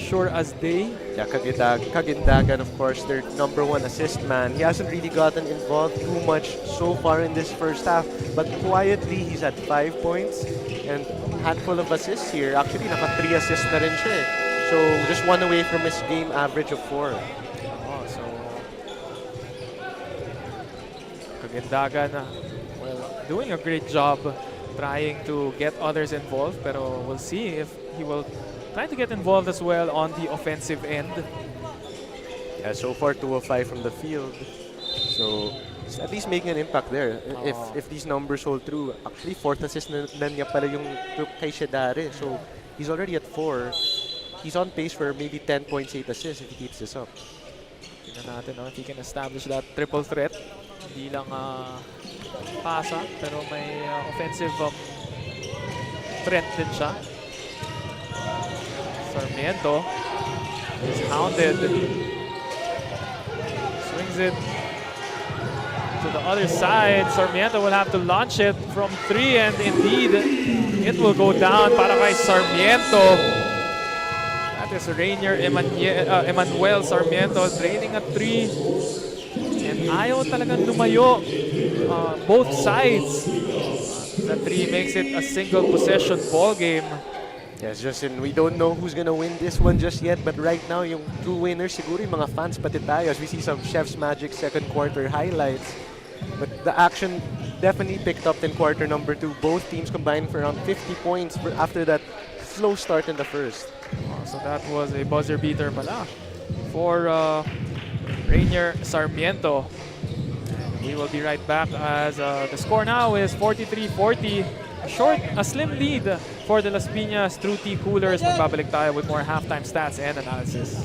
sure as day. Yeah, Kagindagan, of course, their #1 assist man. He hasn't really gotten involved too much so far in this first half, but quietly he's at 5 points and handful of assists here. Actually, naka 3 assists na rin siya. So just 1 away from his game average of 4. Oh, so Kagindagan, well, doing a great job trying to get others involved, pero we'll see if he will try to get involved as well on the offensive end. Yeah, so far 2 of 5 from the field. So he's at least making an impact there. If these numbers hold true, actually 4th assist na niya pala yung kay Shedare. So he's already at 4. He's on pace for maybe 10 points, 8 assists if he keeps this up. Tingnan natin if he can establish that triple threat. Hindi lang PAG-ASA, pero may offensive threat din siya. Sarmiento is hounded. Swings it to the other side. Sarmiento will have to launch it from 3, and indeed, it will go down para kay Sarmiento. That is Rainier Emmanuel Sarmiento trailing at 3. And ayaw talagang lumayo both sides. The 3 makes it a single possession ball game. Yes, Justin, we don't know who's gonna win this one just yet, but right now, yung true winners, siguro yung mga fans pati tayo as we see some Chef's Magic second quarter highlights. But the action definitely picked up in quarter number 2. Both teams combined for around 50 points after that slow start in the first. So that was a buzzer beater pala for Rainier Sarmiento. And we will be right back as the score now is 43-40. A slim lead for the Las Piñas through T Coolers. Magbabalik tayo with more halftime stats and analysis.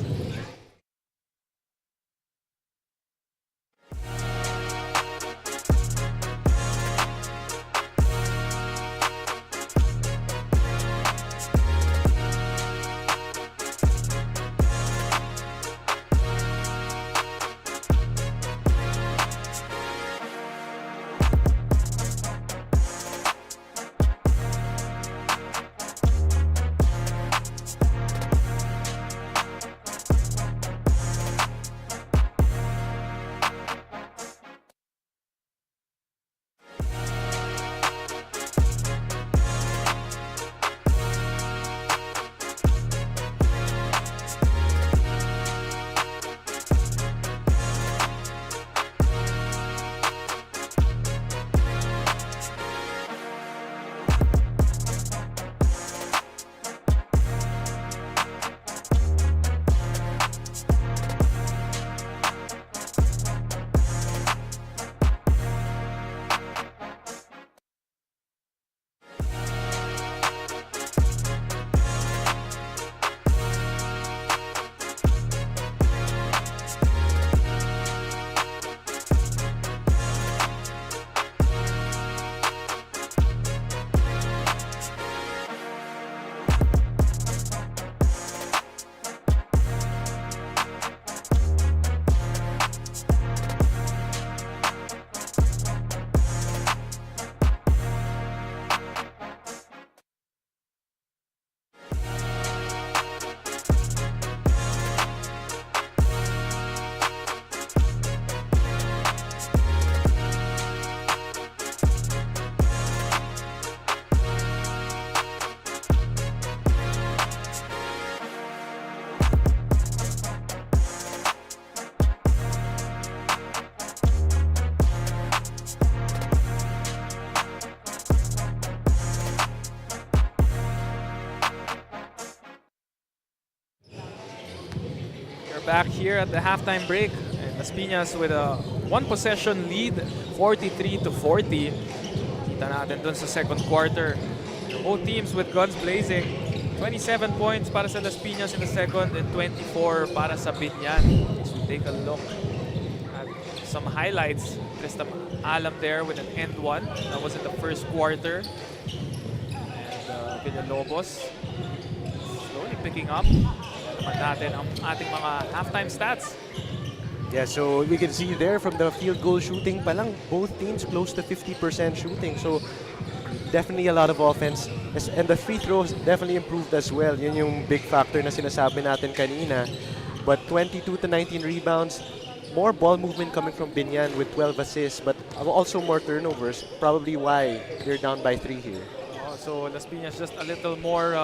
Back here at the halftime break, and Las Piñas with a 1-possession lead, 43-40. Kita natin dun sa second quarter. Both teams with guns blazing. 27 points para sa Las Piñas in the second and 24 para sa BIÑAN. As we take a look at some highlights. Krista Alam there with an end one. That was in the first quarter. And Villalobos slowly picking up. Natin ang ating mga halftime stats. Yeah, so we can see there from the field goal shooting pa lang, both teams close to 50% shooting. So definitely a lot of offense. And the free throws definitely improved as well. Yun yung big factor na sinasabi natin kanina. But 22 to 19 rebounds, more ball movement coming from Binyan with 12 assists, but also more turnovers. Probably why they're down by 3 here. So Las Piñas just a little more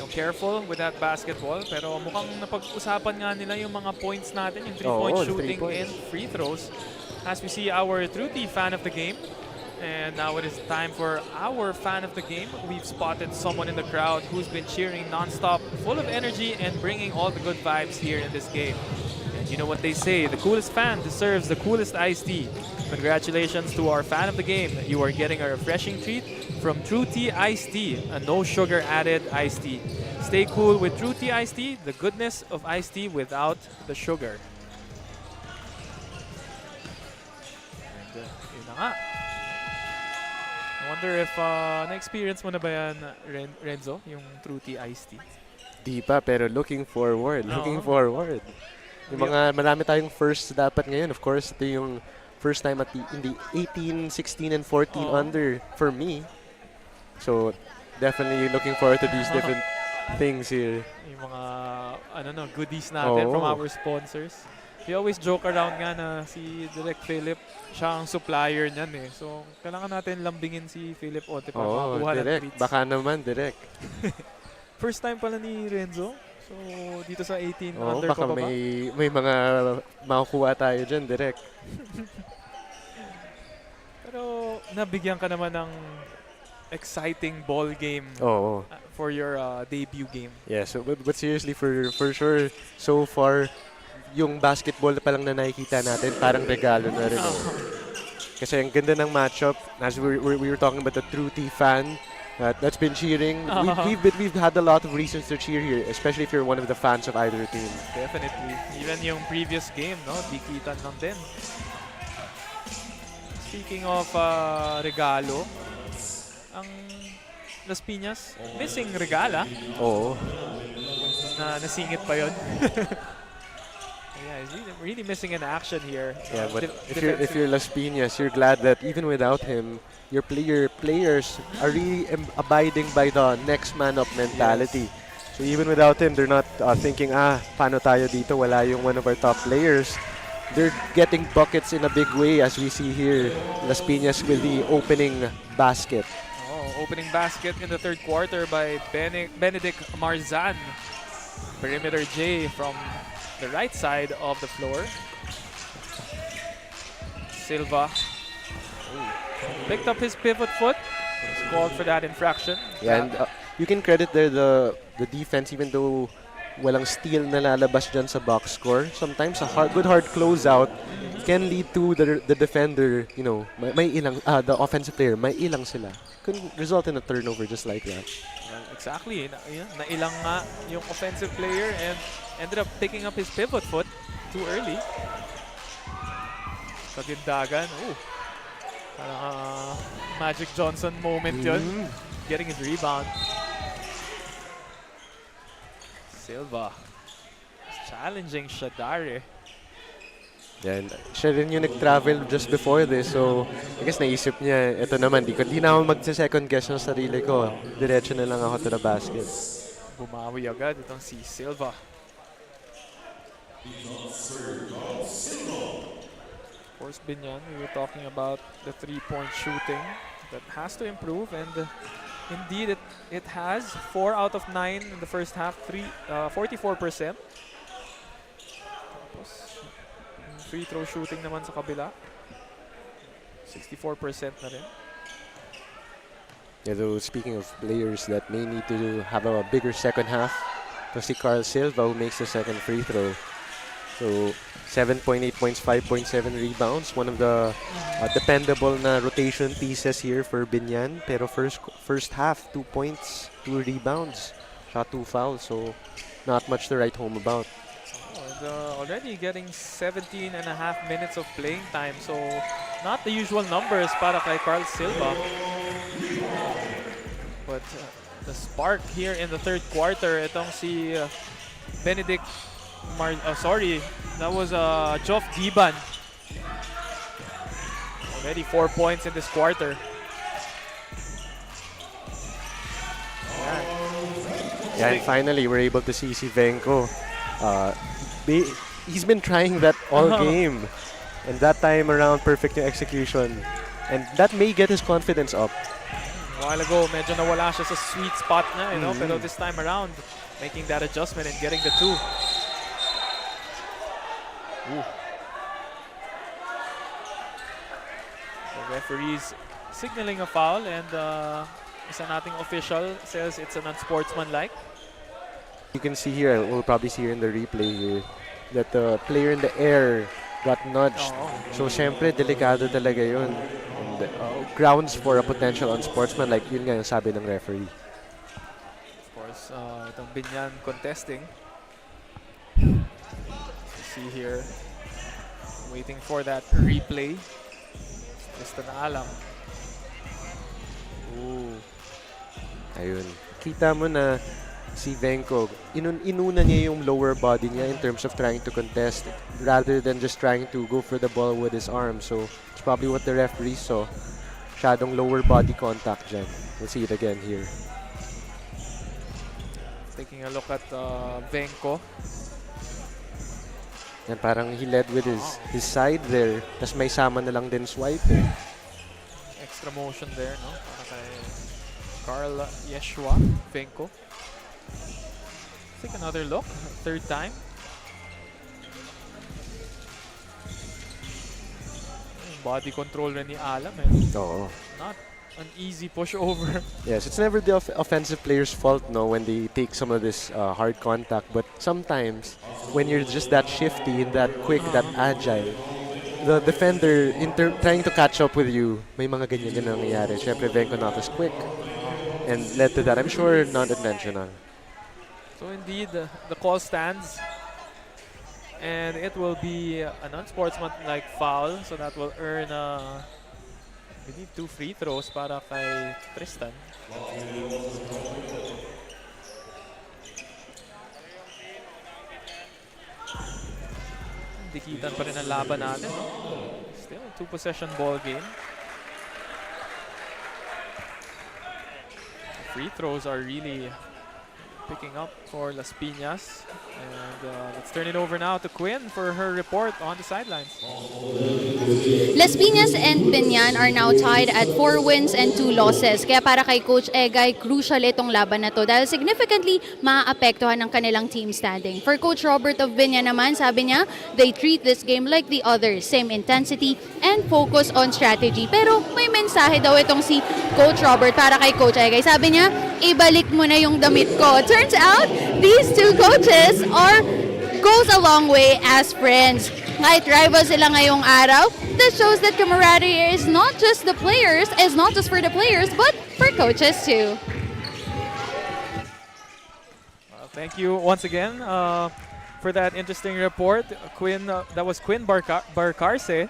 careful with that basketball. Pero mukhang napag-usapan nga nila yung mga points natin, yung 3-point shooting and free throws. As we see our Truty fan of the game. And now it is time for our fan of the game. We've spotted someone in the crowd who's been cheering non-stop, full of energy and bringing all the good vibes here in this game. And you know what they say, the coolest fan deserves the coolest iced tea. Congratulations to our fan of the game. You are getting a refreshing treat from True Tea Iced Tea, a no sugar added iced tea. Stay cool with True Tea Iced Tea, the goodness of iced tea without the sugar. And yun na nga. I wonder if na-experience mo na ba yan, Renzo, yung True Tea Iced Tea? Di pa, pero looking forward. Looking forward. Yung mga marami tayong first dapat ngayon. Of course, ito yung first time in the 18, 16, and 14 under for me. So, definitely looking forward to these different things here. Yung mga goodies natin from our sponsors. We always joke around nga na si Direk Philip, siya ang supplier niyan eh. So, kailangan natin lambingin si Philip Ote para makakuha ng Direk. treats. Baka naman, Direk. First time pala ni Renzo. So, dito sa 18 under baka pa ba? may mga makukuha tayo dyan, Direk. Pero, nabigyan ka naman ng exciting ball game for your debut game. Yeah, so, but seriously, for sure, so far, yung basketball pa lang na nakikita natin, parang regalo na rin. Kasi ang ganda ng matchup. As we were talking about the True Tea fan that's been cheering. We've had a lot of reasons to cheer here, especially if you're one of the fans of either team. Definitely. Even yung previous game, no? Dikitan lang din. Speaking of regalo, ang Las Piñas, missing regala. Oo. Nasingit pa yun. Yeah, he's really missing an action here. Yeah, but if you're Las Piñas, you're glad that even without him, your players are really abiding by the next man up mentality. Yes. So even without him, they're not thinking, paano tayo dito? Wala yung one of our top players. They're getting buckets in a big way, as we see here. Las Piñas with the opening basket. Opening basket in the third quarter by Benedict Marzan. Perimeter J from the right side of the floor. Silva picked up his pivot foot. He's called for that infraction. Yeah, and you can credit there the defense, even though walang steal na lalabas dyan sa box score. Sometimes a good hard closeout can lead to the defender, may ilang, the offensive player, may ilang sila. Could result in a turnover just like that. Exactly. Nailang nga yung offensive player and ended up picking up his pivot foot too early. Kagindagan. Parang Magic Johnson moment yun. Getting his rebound. Silva. Challenging Shadare. Yan. Siya rin yung nag-travel just before this. So, I guess naisip niya, ito naman, di na ako mag-second guess ng sarili ko. Diretso na lang ako to the basket. Bumawi agad itong si Silva. Of course, Binyan, we were talking about the three-point shooting that has to improve, and indeed it has. 4 out of 9 in the first half, 44%. Tapos, free throw shooting naman sa kabila, 64% na rin. Yeah, though, speaking of players that may need to have a bigger second half, to si Carl Silva who makes the second free throw. So, 7.8 points, 5.7 rebounds. One of the dependable na rotation pieces here for Binyan. Pero first half, 2 points, 2 rebounds, shot 2 fouls. So, not much to write home about. Already getting 17 and a half minutes of playing time. So, not the usual numbers para kay Carl Silva. But the spark here in the third quarter, itong si Benedict that was Geoff Giban. Already 4 points in this quarter. Yeah, and finally, we're able to see si Venko. He's been trying that all game. And that time around, perfect yung execution. And that may get his confidence up. A while ago, medyo nawala siya sa sweet spot niya, you know? Pero this time around, making that adjustment and getting the 2. Ooh. The referee's signaling a foul, and isa nating official says it's an unsportsmanlike. You can see here, we'll probably see here in the replay here, that the player in the air got nudged. So, syempre, delikado talaga yun. And, grounds for a potential unsportsmanlike, yun nga yung sabi ng referee. Of course, itong Binyan contesting. See here, waiting for that replay. Basta na alam. Ooh. Ayun. Kita mo na si Venko, inuna niya yung lower body niya in terms of trying to contest rather than just trying to go for the ball with his arm. So, it's probably what the referee saw. Masyadong lower body contact dyan. We'll see it again here. Taking a look at Venko. Yan, parang he led with his side there. Tapos may sama na lang din swipe. Extra motion there, no? Para kay Carl Yeshua, Venko. Take another look, third time. Body control rin ni Alam, eh. Oo. Not an easy push over. Yes, it's never the offensive player's fault, no, when they take some of this hard contact. But sometimes, when you're just that shifty, that quick, that agile, the defender, trying to catch up with you, may mga ganyan na nangyayari. Siyempre, Venko not as quick. And led to that, I'm sure, not intentional. So indeed, the call stands. And it will be an unsportsmanlike foul. So that will earn, we need 2 free throws para kay Tristan. Dikitan pa rin ang laban natin, no? Still a 2-possession ball game. The free throws are really picking up for Las Piñas. And let's turn it over now to Quinn for her report on the sidelines. Las Piñas and Binyan are now tied at 4 wins and 2 losses. Kaya para kay Coach Egay, crucial itong laban na to dahil significantly maaapektuhan ng kanilang team standing. For Coach Robert of Binyan naman, sabi niya, they treat this game like the others. Same intensity and focus on strategy. Pero may mensahe daw itong si Coach Robert para kay Coach Egay. Sabi niya, ibalik mo na yung damit ko. Turns out, these two coaches goes a long way as friends. Kahit rivals sila ngayong araw, this shows that camaraderie is not just for the players, but for coaches too. Thank you once again for that interesting report. Quinn, that was Quinn Barcarce.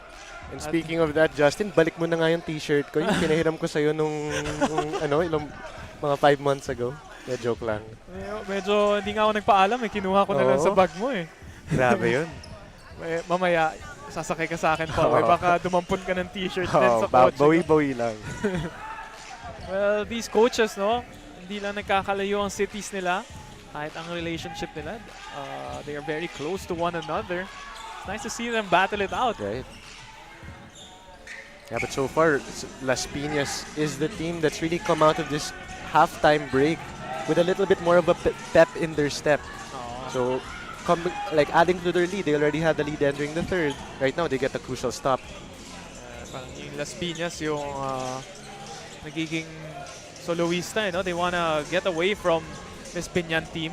And speaking of that, Justin, balik mo na nga yung t-shirt ko. Yung pinahiram ko sa'yo nung ilang mga 5 months ago. Yeah, joke lang. Medyo hindi nga ako nagpaalam eh. Kinuha ko na lang sa bag mo eh. Grabe yun. Mamaya, sasakay ka sa akin pa. Baka dumampon ka ng t-shirt din sa kotse. Bawi-bawi lang. Well, these coaches, no? Hindi lang nagkakalayo ang cities nila. Kahit ang relationship nila, they are very close to one another. It's nice to see them battle it out. Right. Yeah, but so far, Las Piñas is the team that's really come out of this halftime break with a little bit more of a pep in their step. So, adding to their lead, they already had the lead entering the third. Right now, they get a crucial stop. Yung Las Piñas, yung nagiging soloista, you know? They wanna get away from this Binyan team.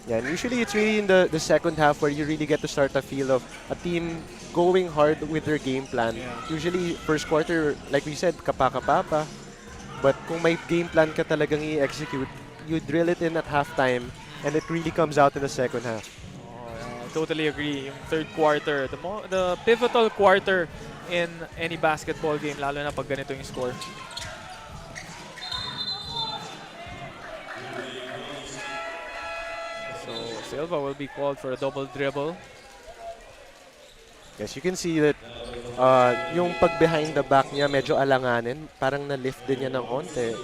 Yeah, and usually it's really in the second half where you really get to start a feel of a team going hard with their game plan. Yeah. Usually, first quarter, like we said, kapa-kapapa. But kung may game plan ka talagang i-execute, you drill it in at halftime, and it really comes out in the second half. I totally agree. Yung third quarter, the pivotal quarter in any basketball game, lalo na pag ganito yung score. So Silva will be called for a double dribble. Yes, you can see that yung pag behind the back niya medyo alanganin, parang na-lift din niya ng konti.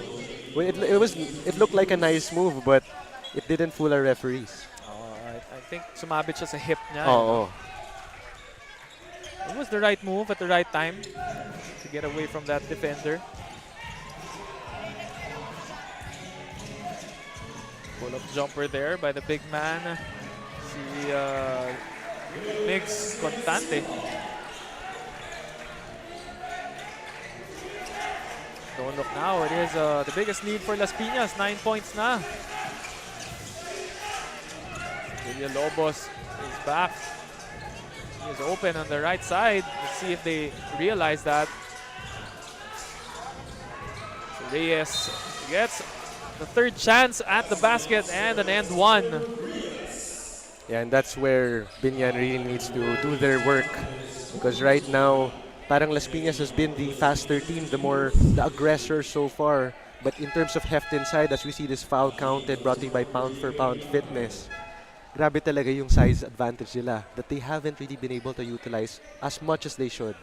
Well, it looked like a nice move, but it didn't fool our referees. I think sumabit siya sa hip niya. Oh. It was the right move at the right time to get away from that defender. Pull-up jumper there by the big man. Si Migs Contante. Don't look now. It is the biggest lead for Las Piñas. 9 points na. Villalobos is back. He is open on the right side. Let's see if they realize that. So Reyes gets the third chance at the basket and an end one. Yeah, and that's where BIÑAN really needs to do their work. Because right now, parang Las Piñas has been the faster team, the aggressor so far. But in terms of heft inside, as we see this foul counted, brought in by pound for pound fitness, grabe talaga yung size advantage nila that they haven't really been able to utilize as much as they should.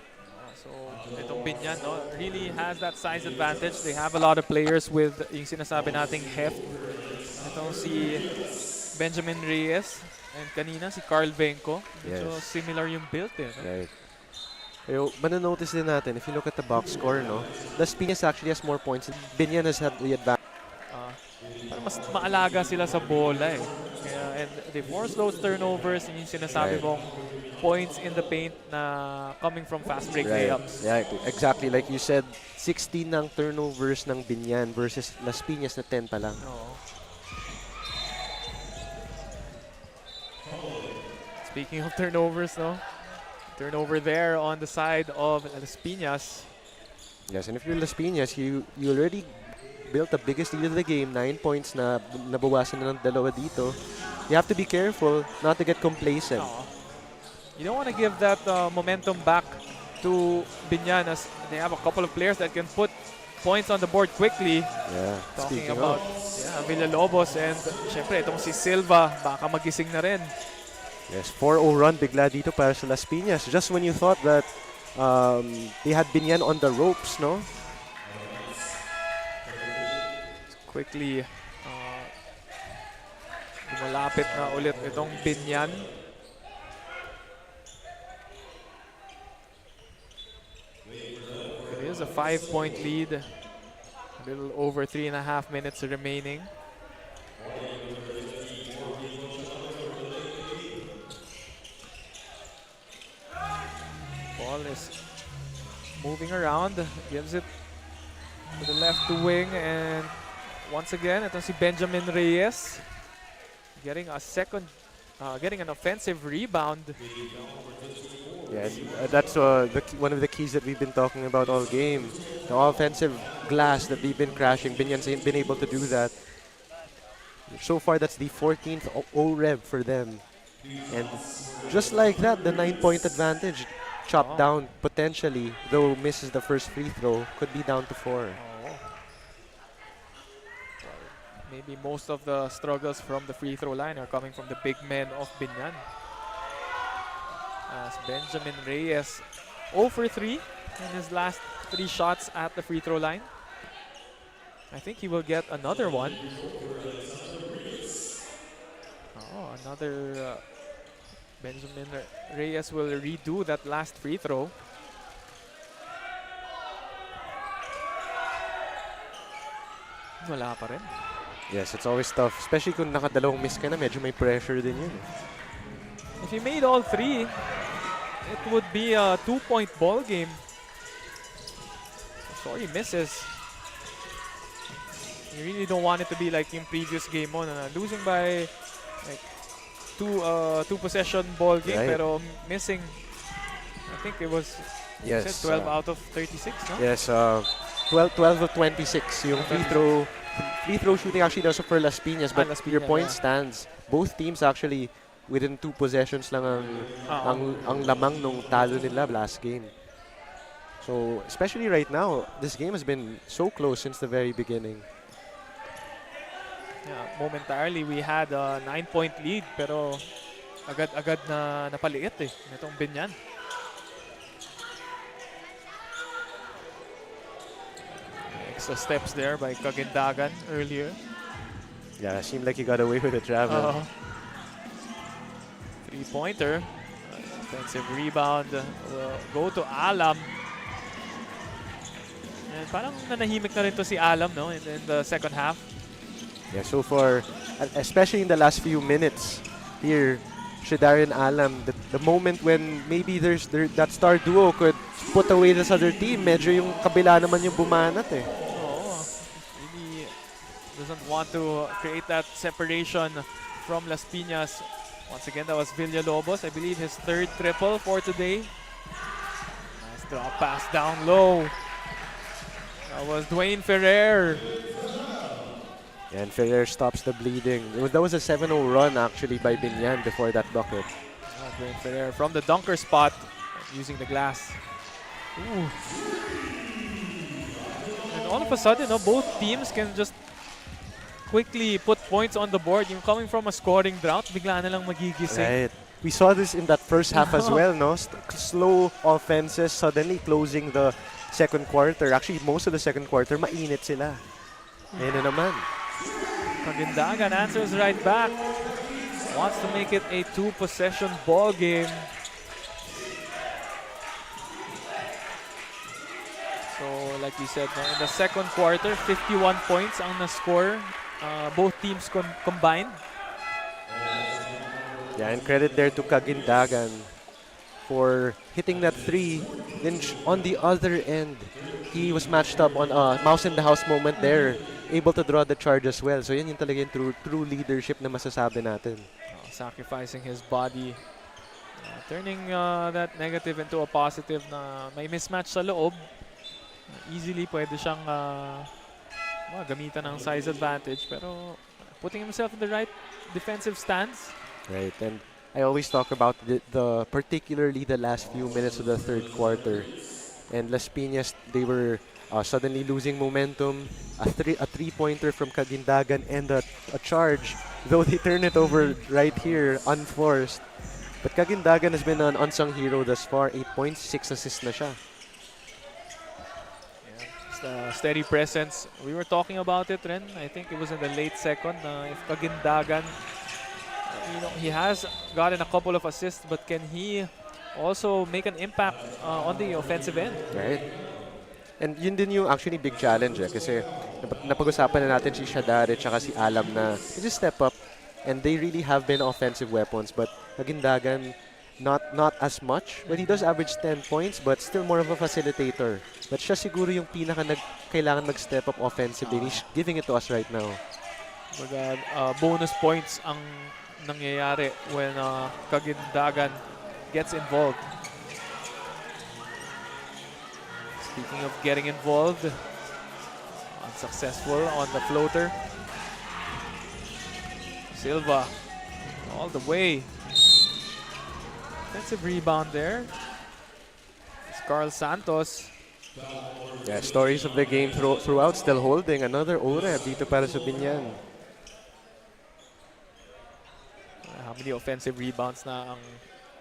So itong BIÑAN really has that size advantage. They have a lot of players with yung sinasabi nating heft. Itong si Benjamin Reyes and kanina si Carl Venco. Medyo similar yung build eh. No? Right. Pero mananotice din natin, if you look at the box score, Las Piñas actually has more points. BIÑAN has had the advantage. Parang mas maalaga sila sa bola eh. And they force those turnovers, yung sinasabi mong points in the paint na coming from fast break layups. Yeah, exactly. Like you said, 16 ng turnovers ng BIÑAN versus Las Piñas na 10 pa lang. Speaking of turnovers, turnover there on the side of Las Piñas. Yes, and if you're Las Piñas, you already built the biggest lead of the game, 9 points na nabawasan na ng dalawa dito. You have to be careful not to get complacent. You don't want to give that momentum back to BIÑAN as they have a couple of players that can put points on the board quickly. Yeah, Talking speaking about Villalobos and syempre itong si Silva, baka magising na rin. Yes, 4-0 run bigla dito para sa Las Piñas. Just when you thought that they had BIÑAN on the ropes, no? Quickly, malapit na ulit itong BIÑAN. It is a 5-point lead. A little over 3.5 minutes remaining. Ball is moving around, gives it to the left wing, and once again, ito si Benjamin Reyes getting an offensive rebound. Yeah, that's one of the keys that we've been talking about all game. The offensive glass that they've been crashing. BIÑAN's been able to do that. So far, that's the 14th O-Rev for them. And just like that, the 9-point advantage chopped down potentially, though misses the first free throw, could be down to 4. Maybe most of the struggles from the free throw line are coming from the big men of BIÑAN. As Benjamin Reyes 0 for 3 in his last 3 shots at the free throw line. I think he will get another one. Another Benjamin Reyes will redo that last free throw. Wala pa rin. Yes, it's always tough. Especially kung nakadalawang miss ka na, medyo may pressure din yun. If he made all 3, it would be a 2-point ball game. Sorry, misses. You really don't want it to be like in previous game mo na losing by like two possession ball game, pero missing. I think it was 12 out of 36, no? Yes, 12 of 26 yung free throw shooting actually also for Las Piñas, but your point stands. Both teams actually within 2 possessions lang ang lamang nung talo nila last game. So, especially right now, this game has been so close since the very beginning. Yeah, momentarily we had a 9-point lead, pero agad-agad na napaliit nitong BIÑAN. extra steps there by Kagindagan earlier. Yeah, seemed like he got away with the travel. Three-pointer. Offensive rebound will go to Alam. And parang nanahimik na rin to si Alam, no, in the second half. Yeah, so far, especially in the last few minutes here, Shadarian Alam, the moment when maybe that star duo could put away this other team, medyo yung kabila naman yung bumanat eh. Oh, really doesn't want to create that separation from Las Piñas. Once again, that was Villalobos. I believe his third triple for today. Nice drop pass down low. That was Dwayne Ferrer. And Ferrer stops the bleeding. That was a 7-0 run actually by Binyan before that bucket. Dwayne Ferrer from the dunker spot using the glass. Ooh. And all of a sudden, both teams can just quickly put points on the board. Yung coming from a scoring drought, bigla na lang magigising. Right. We saw this in that first half as well, no? Slow offenses suddenly closing the second quarter. Actually, most of the second quarter, mainit sila. Ayun na naman. Kagindagan answers right back. Wants to make it a two-possession ball game. So, like we said, no, in the second quarter, 51 points ang na-score. Both teams combined. Yeah, and credit there to Kagindagan for hitting that three. Then on the other end, he was matched up on a mouse in the house moment there. Able to draw the charge as well. So yan yung talaga yung true leadership na masasabi natin. Sacrificing his body. Turning that negative into a positive na may mismatch sa loob. Easily pwede siyang gamitan ng size advantage, pero putting himself in the right defensive stance. Right, and I always talk about particularly the last few minutes of the third quarter. And Las Piñas, they were suddenly losing momentum. A three-pointer from Kagindagan and a charge, though they turn it over right here, unforced. But Kagindagan has been an unsung hero thus far. 8 points, 6 assists na siya. The steady presence. We were talking about it, Ren. I think it was in the late second. If Kagindagan, he has gotten a couple of assists, but can he also make an impact on the offensive end? Right. And yun din yung actually big challenge kasi napag-usapan na natin si Shadari at si Alam na they just step up and they really have been offensive weapons, but Kagindagan not as much, but he does average 10 points, but still more of a facilitator. But siya siguro yung kailangan mag-step up offensively. He's giving it to us right now. Bonus points ang nangyayari when Kagindagan gets involved. Speaking of getting involved, unsuccessful on the floater. Silva all the way. Defensive rebound there. It's Carl Santos. Yeah, stories of the game throughout, still holding another ore dito para sa Binyan. How many offensive rebounds na ang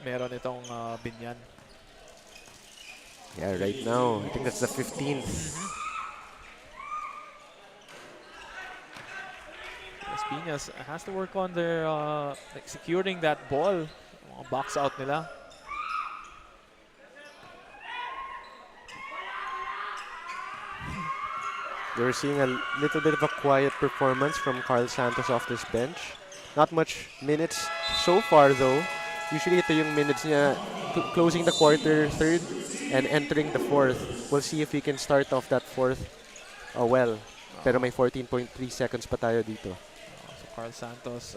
meron itong Binyan? Yeah, right now, I think that's the 15th. Las Piñas has to work on their securing that ball. Box out nila. We're seeing a little bit of a quiet performance from Carl Santos off this bench. Not much minutes so far though. Usually ito yung minutes niya closing the quarter third and entering the fourth. We'll see if he can start off that fourth well. Pero may 14.3 seconds pa tayo dito. So Carl Santos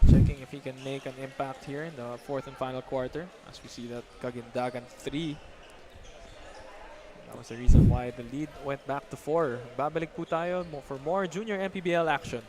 checking if he can make an impact here in the fourth and final quarter. As we see that Kagindagan 3. That was the reason why the lead went back to 4. Babalik po tayo for more junior MPBL action.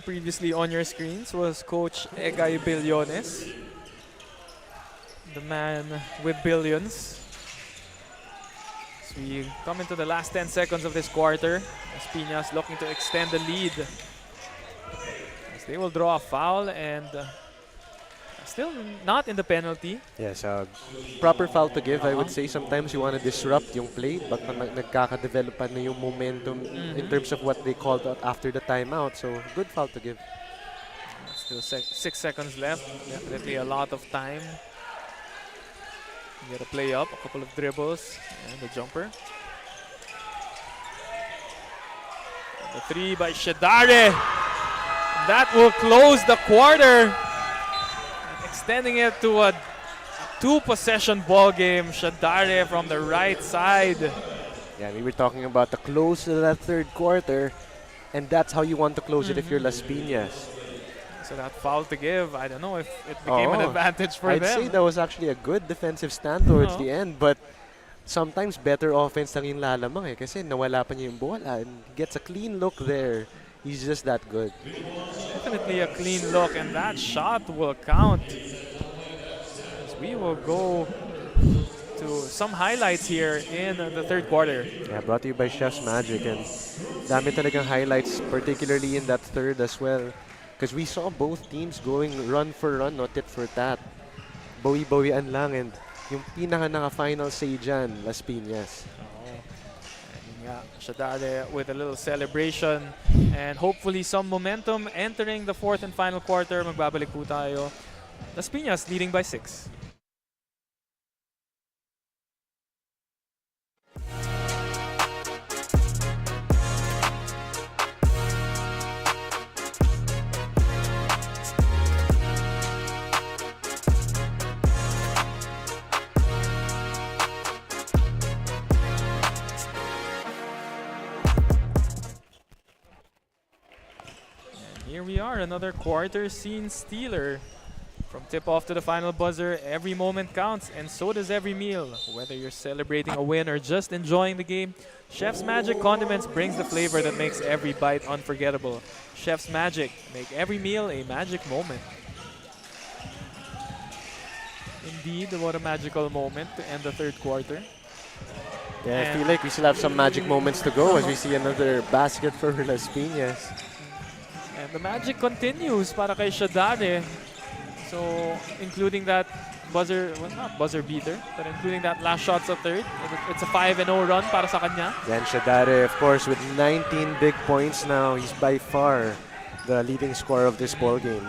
previously on your screens was Coach Egay Billones, the man with billions. As we come into the last 10 seconds of this quarter, as PIñAS looking to extend the lead. As they will draw a foul and still not in the penalty. Yes, proper foul to give, I would say. Sometimes you want to disrupt yung play, but nagkaka-develop pa na yung momentum in terms of what they called out after the timeout. So, good foul to give. Still 6 seconds left. Definitely a lot of time. Get a play up, a couple of dribbles, and the jumper. And the three by Shadare. That will close the quarter. Extending it to a two-possession ball game. Shadare from the right side. Yeah, we were talking about the close to that third quarter, and that's how you want to close it if you're Las Piñas. So that foul to give, I don't know if it became an advantage for them. I'd say that was actually a good defensive stand towards the end, but sometimes better offense lang yung lalamang kasi nawala pa niya yung bola and he gets a clean look there. He's just that good. Definitely a clean look, and that shot will count. As we will go to some highlights here in the third quarter. Yeah, brought to you by Chef's Magic, and dami talagang highlights, particularly in that third as well. Because we saw both teams going run for run, not tit for tat. Bawi-bawian lang, and yung pinaka naka-final say dyan, Las Piñas. Shadare with a little celebration and hopefully some momentum entering the fourth and final quarter. Magbabalik po tayo. Las Piñas leading by 6. Here we are, another quarter scene stealer. From tip-off to the final buzzer, every moment counts, and so does every meal. Whether you're celebrating a win or just enjoying the game, Chef's Magic Condiments brings the flavor that makes every bite unforgettable. Chef's Magic, make every meal a magic moment. Indeed, what a magical moment to end the third quarter. Yeah, I feel like we still have some magic moments to go as we see another basket for Las Piñas. And the magic continues para kay Shadare. So, including that buzzer, well, not buzzer beater, but including that last shot sa third. It's a 5-0 run para sa kanya. Then Shadare, of course, with 19 big points now. He's by far the leading scorer of this ball game.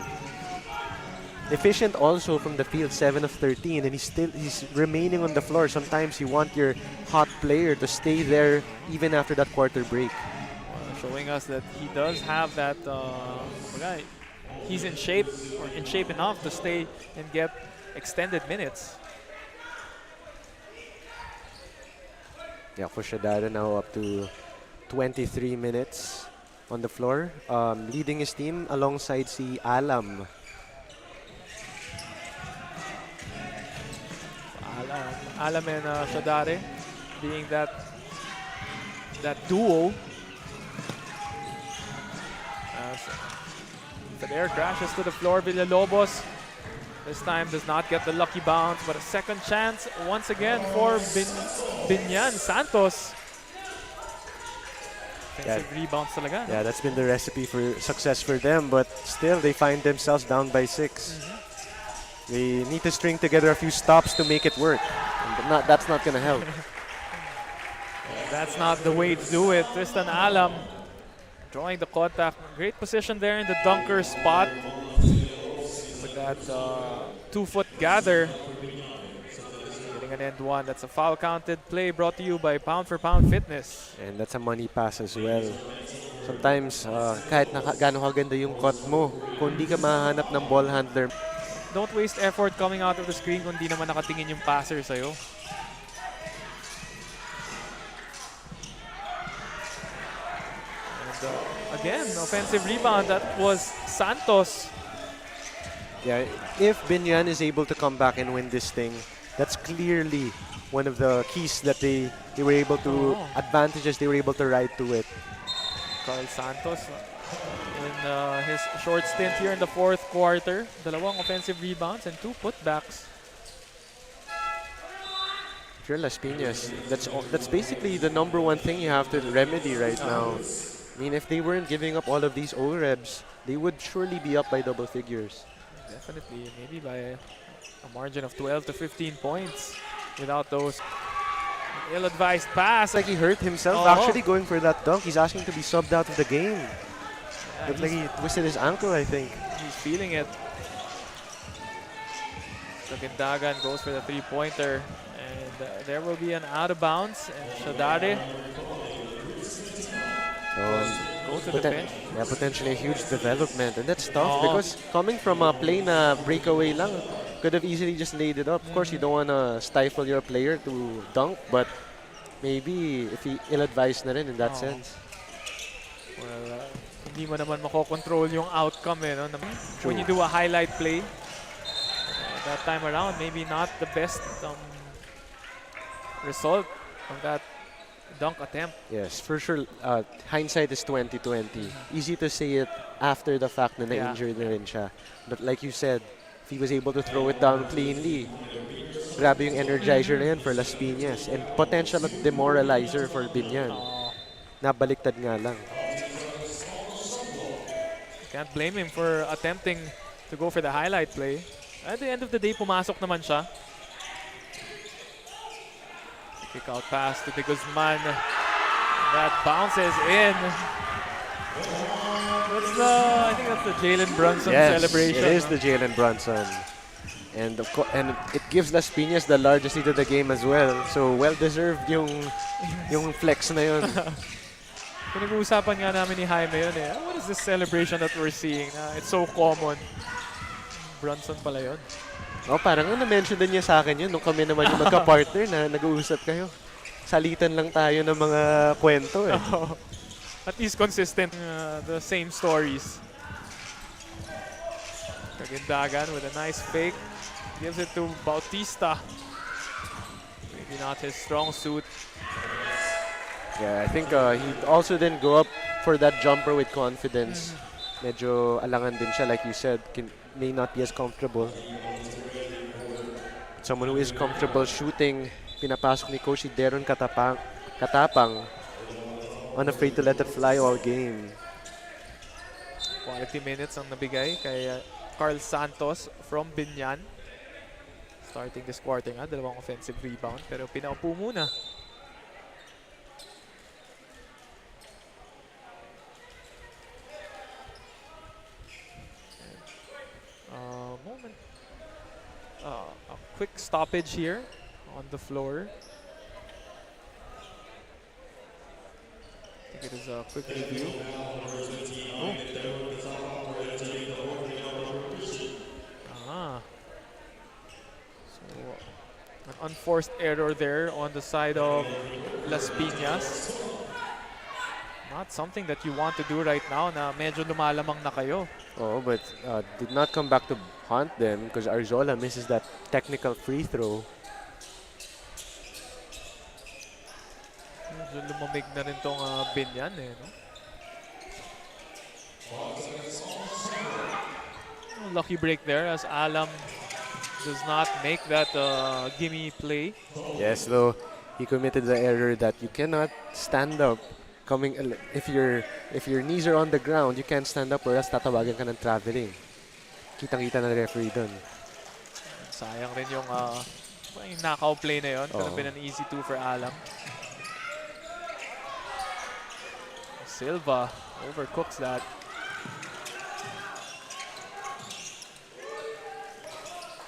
Efficient also from the field, 7 of 13, and he's remaining on the floor. Sometimes you want your hot player to stay there even after that quarter break. Showing us that he does have that, he's in shape, or in shape enough to stay and get extended minutes. Yeah, for Shadare now up to 23 minutes on the floor, leading his team alongside si Alam. Alam and Shadare being that duo. Shadare crashes to the floor. Villalobos this time does not get the lucky bounce, but a second chance once again for BIÑAN Santos. Offensive rebounds talaga. Yeah, that's been the recipe for success for them, but still they find themselves down by 6. They need to string together a few stops to make it work. But that's not going to help. That's not the way to do it. Tristan Alam drawing the contact. Great position there in the dunker spot with that 2-foot gather. Getting an end one. That's a foul counted play brought to you by Pound for Pound Fitness. And that's a money pass as well. Sometimes, kahit gaano kaganda yung cut mo, kung di ka mahanap ng ball handler. Don't waste effort coming out of the screen kung di naman nakatingin yung passer sa'yo. And again, offensive rebound. That was Santos. Yeah, if BIÑAN is able to come back and win this thing, that's clearly one of the keys that they were able to, advantages they were able to ride to it. Carl Santos in his short stint here in the fourth quarter. Dalawang offensive rebounds and 2 putbacks. If you're Las Piñas, that's basically the #1 thing you have to remedy right now. I mean, if they weren't giving up all of these O-rebs, they would surely be up by double figures. Definitely, maybe by a margin of 12 to 15 points without those. Ill-advised pass. Like he hurt himself actually going for that dunk. He's asking to be subbed out of the game. Looked like he twisted his ankle, I think. He's feeling it. Dagan goes for the three-pointer. And there will be an out of bounds. And Shadare go to the bench. Yeah, potentially a huge development. And that's tough because coming from a plain breakaway lang, could have easily just laid it up. Of course, you don't want to stifle your player to dunk, but maybe if he ill-advised na rin in that sense. Well, hindi mo naman makokontrol yung outcome no? When you do a highlight play. That time around, maybe not the best result of that dunk attempt. Yes, for sure. Hindsight is 20/20. Easy to say it after the fact na na-injured na rin siya. But like you said, if he was able to throw it down cleanly, grabe yung energizer na yan for Las Piñas and potential demoralizer for BIÑAN. Nabaliktad nga lang. Can't blame him for attempting to go for the highlight play. At the end of the day, pumasok naman siya. Kick out pass to De Guzman. That bounces in. I think that's the Jalen Brunson celebration. It is the Jalen Brunson. And it gives Las Piñas the largest lead of the game as well. So well-deserved yung flex na yun. Pinag-uusapan nga namin ni Jaime yun eh. What is this celebration that we're seeing? It's so common. Brunson pala yun. Parang na-mention din niya sa akin yun nung kami naman yung magka-partner na nag-uusap kayo. Salitan lang tayo ng mga kwento eh. At least consistent the same stories. Dagan with a nice fake. Gives it to Bautista. Maybe not his strong suit. Yeah, I think he also didn't go up for that jumper with confidence. Medyo alangan din siya, like you said, may not be as comfortable. Someone who is comfortable shooting, pinapasok ni Coach si Deron Katapang, unafraid to let it fly all game. Quality minutes ang nabigay kay Carl Santos from BIÑAN. Starting this quarter nga, dalawang offensive rebound, pero pinaupo muna. A quick stoppage here on the floor. I think it is a quick review. So an unforced error there on the side of Las Piñas. Not something that you want to do right now na medyo lumalamang na kayo. But did not come back to haunt them because Arzola misses that technical free throw. Medyo lumamig na rin tong BIÑAN eh, no? Lucky break there as Alam does not make that gimme play. Yes, though he committed the error that you cannot stand up. If your knees are on the ground, you can't stand up or else tatawagan ka ng traveling. Kitang-kita na referee dun. Sayang rin yung knockout play na yun. Could have been an easy 2 for Alam. Silva overcooks that.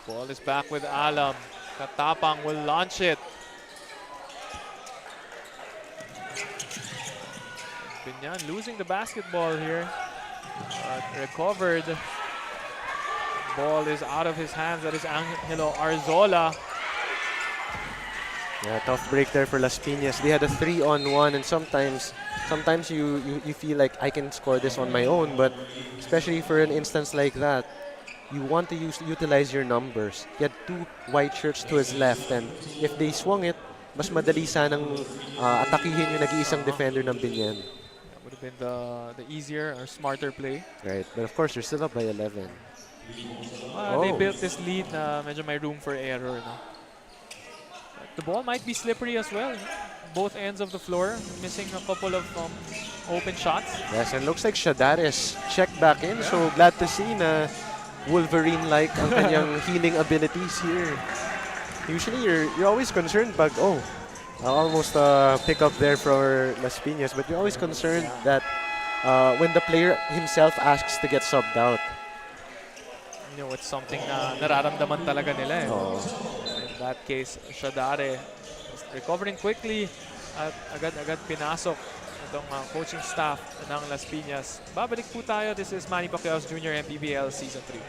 Ball is back with Alam. Katapang will launch it. BIÑAN losing the basketball here. Recovered. Ball is out of his hands. That is Angelo Arzola. Yeah, tough break there for Las Piñas. They had a 3-on-1 and sometimes you feel like I can score this on my own, but especially for an instance like that, you want to utilize your numbers. He had 2 white shirts to his left, and if they swung it, mas madali sanang atakihin yung nag-iisang defender ng BIÑAN. Would have been the easier or smarter play. Right, but of course, they're still up by 11. They built this lead na medyo may room for error. No? The ball might be slippery as well. No? Both ends of the floor, missing a couple of open shots. Yes, and looks like Shadares checked back in. So glad to see na Wolverine-like ang kanyang healing abilities here. Usually, you're always concerned pag, almost pick up there for Las Piñas, but you're always concerned that when the player himself asks to get subbed out. You know, it's something na nararamdaman talaga nila. In that case, Shadare is recovering quickly at agad-agad pinasok itong coaching staff ng Las Piñas. Babalik po tayo. This is Manny Pacquiao's Junior MPBL Season 3.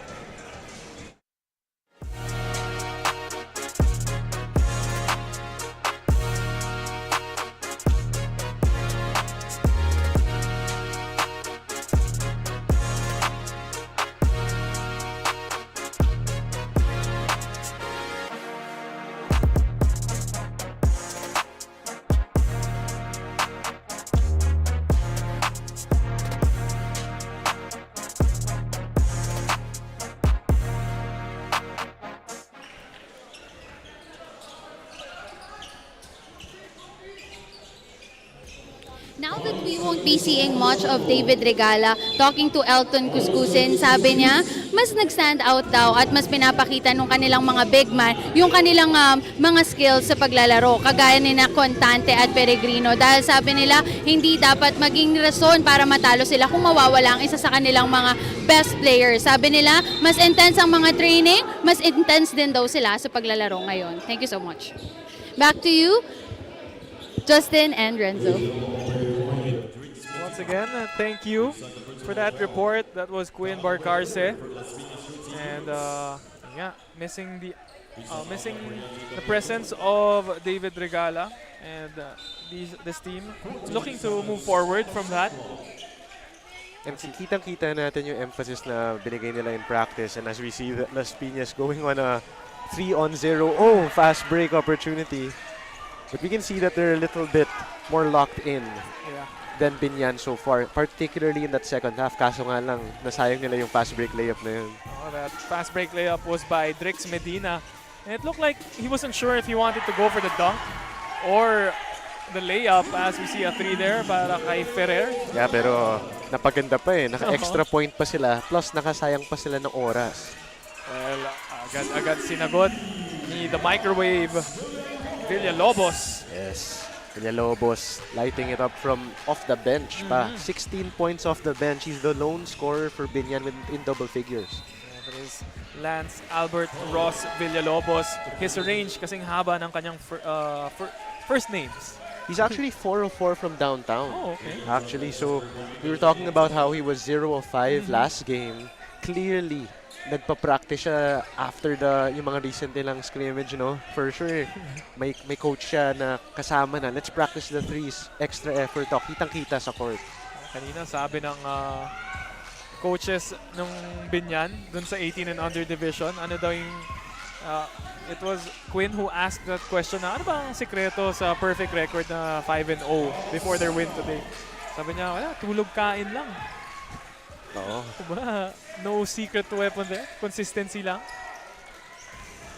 Now that we won't be seeing much of David Regala talking to Elton Cuscusin, sabi niya, mas nag-stand out daw at mas pinapakita nung kanilang mga big man yung kanilang mga skills sa paglalaro, kagaya ni na Contante at Peregrino. Dahil sabi nila, hindi dapat maging rason para matalo sila kung mawawala ang isa sa kanilang mga best players. Sabi nila, mas intense ang mga training, mas intense din daw sila sa paglalaro ngayon. Thank you so much. Back to you, Justin and Renzo. Once again, thank you for that report. That was Quinn Barcarce. And missing the presence of David Regala, and this team looking to move forward from that. And kitang-kita natin yung emphasis na binigay nila in practice, and as we see that Las Piñas going on a 3-on-0 fast break opportunity. But we can see that they're a little bit more locked in than BIñAN so far, particularly in that second half. Kaso nga lang, nasayang nila yung fast break layup na yun. That fast break layup was by Drix Medina. And it looked like he wasn't sure if he wanted to go for the dunk or the layup, as we see a 3 there para kay Ferrer. Yeah, pero napaganda pa eh. Naka-extra point pa sila, plus nakasayang pa sila ng oras. Well, agad-agad sinagot ni the microwave Villalobos. Yes. Villalobos lighting it up from off the bench pa. 16 points off the bench. He's the lone scorer for BIñAN in double figures. That is Lance Albert Ross Villalobos. His range kasing haba ng kanyang first names. He's actually 4 of 4 from downtown. Oh, okay. Actually, so we were talking about how he was 0 of 5 last game. Clearly, nagpa-practice siya after yung mga recent nilang scrimmage, no? For sure, may coach siya na kasama na. Let's practice the threes. Extra effort. Kitang-kita sa court. Kanina sabi ng coaches ng BIñAN dun sa 18 and under division, ano daw yung it was Quinn who asked that question na ano ba ang sikreto sa perfect record na 5-0 before their win today. Sabi niya, wala, tulog kain lang. Oo. Diba? No secret weapon there. Consistency lang.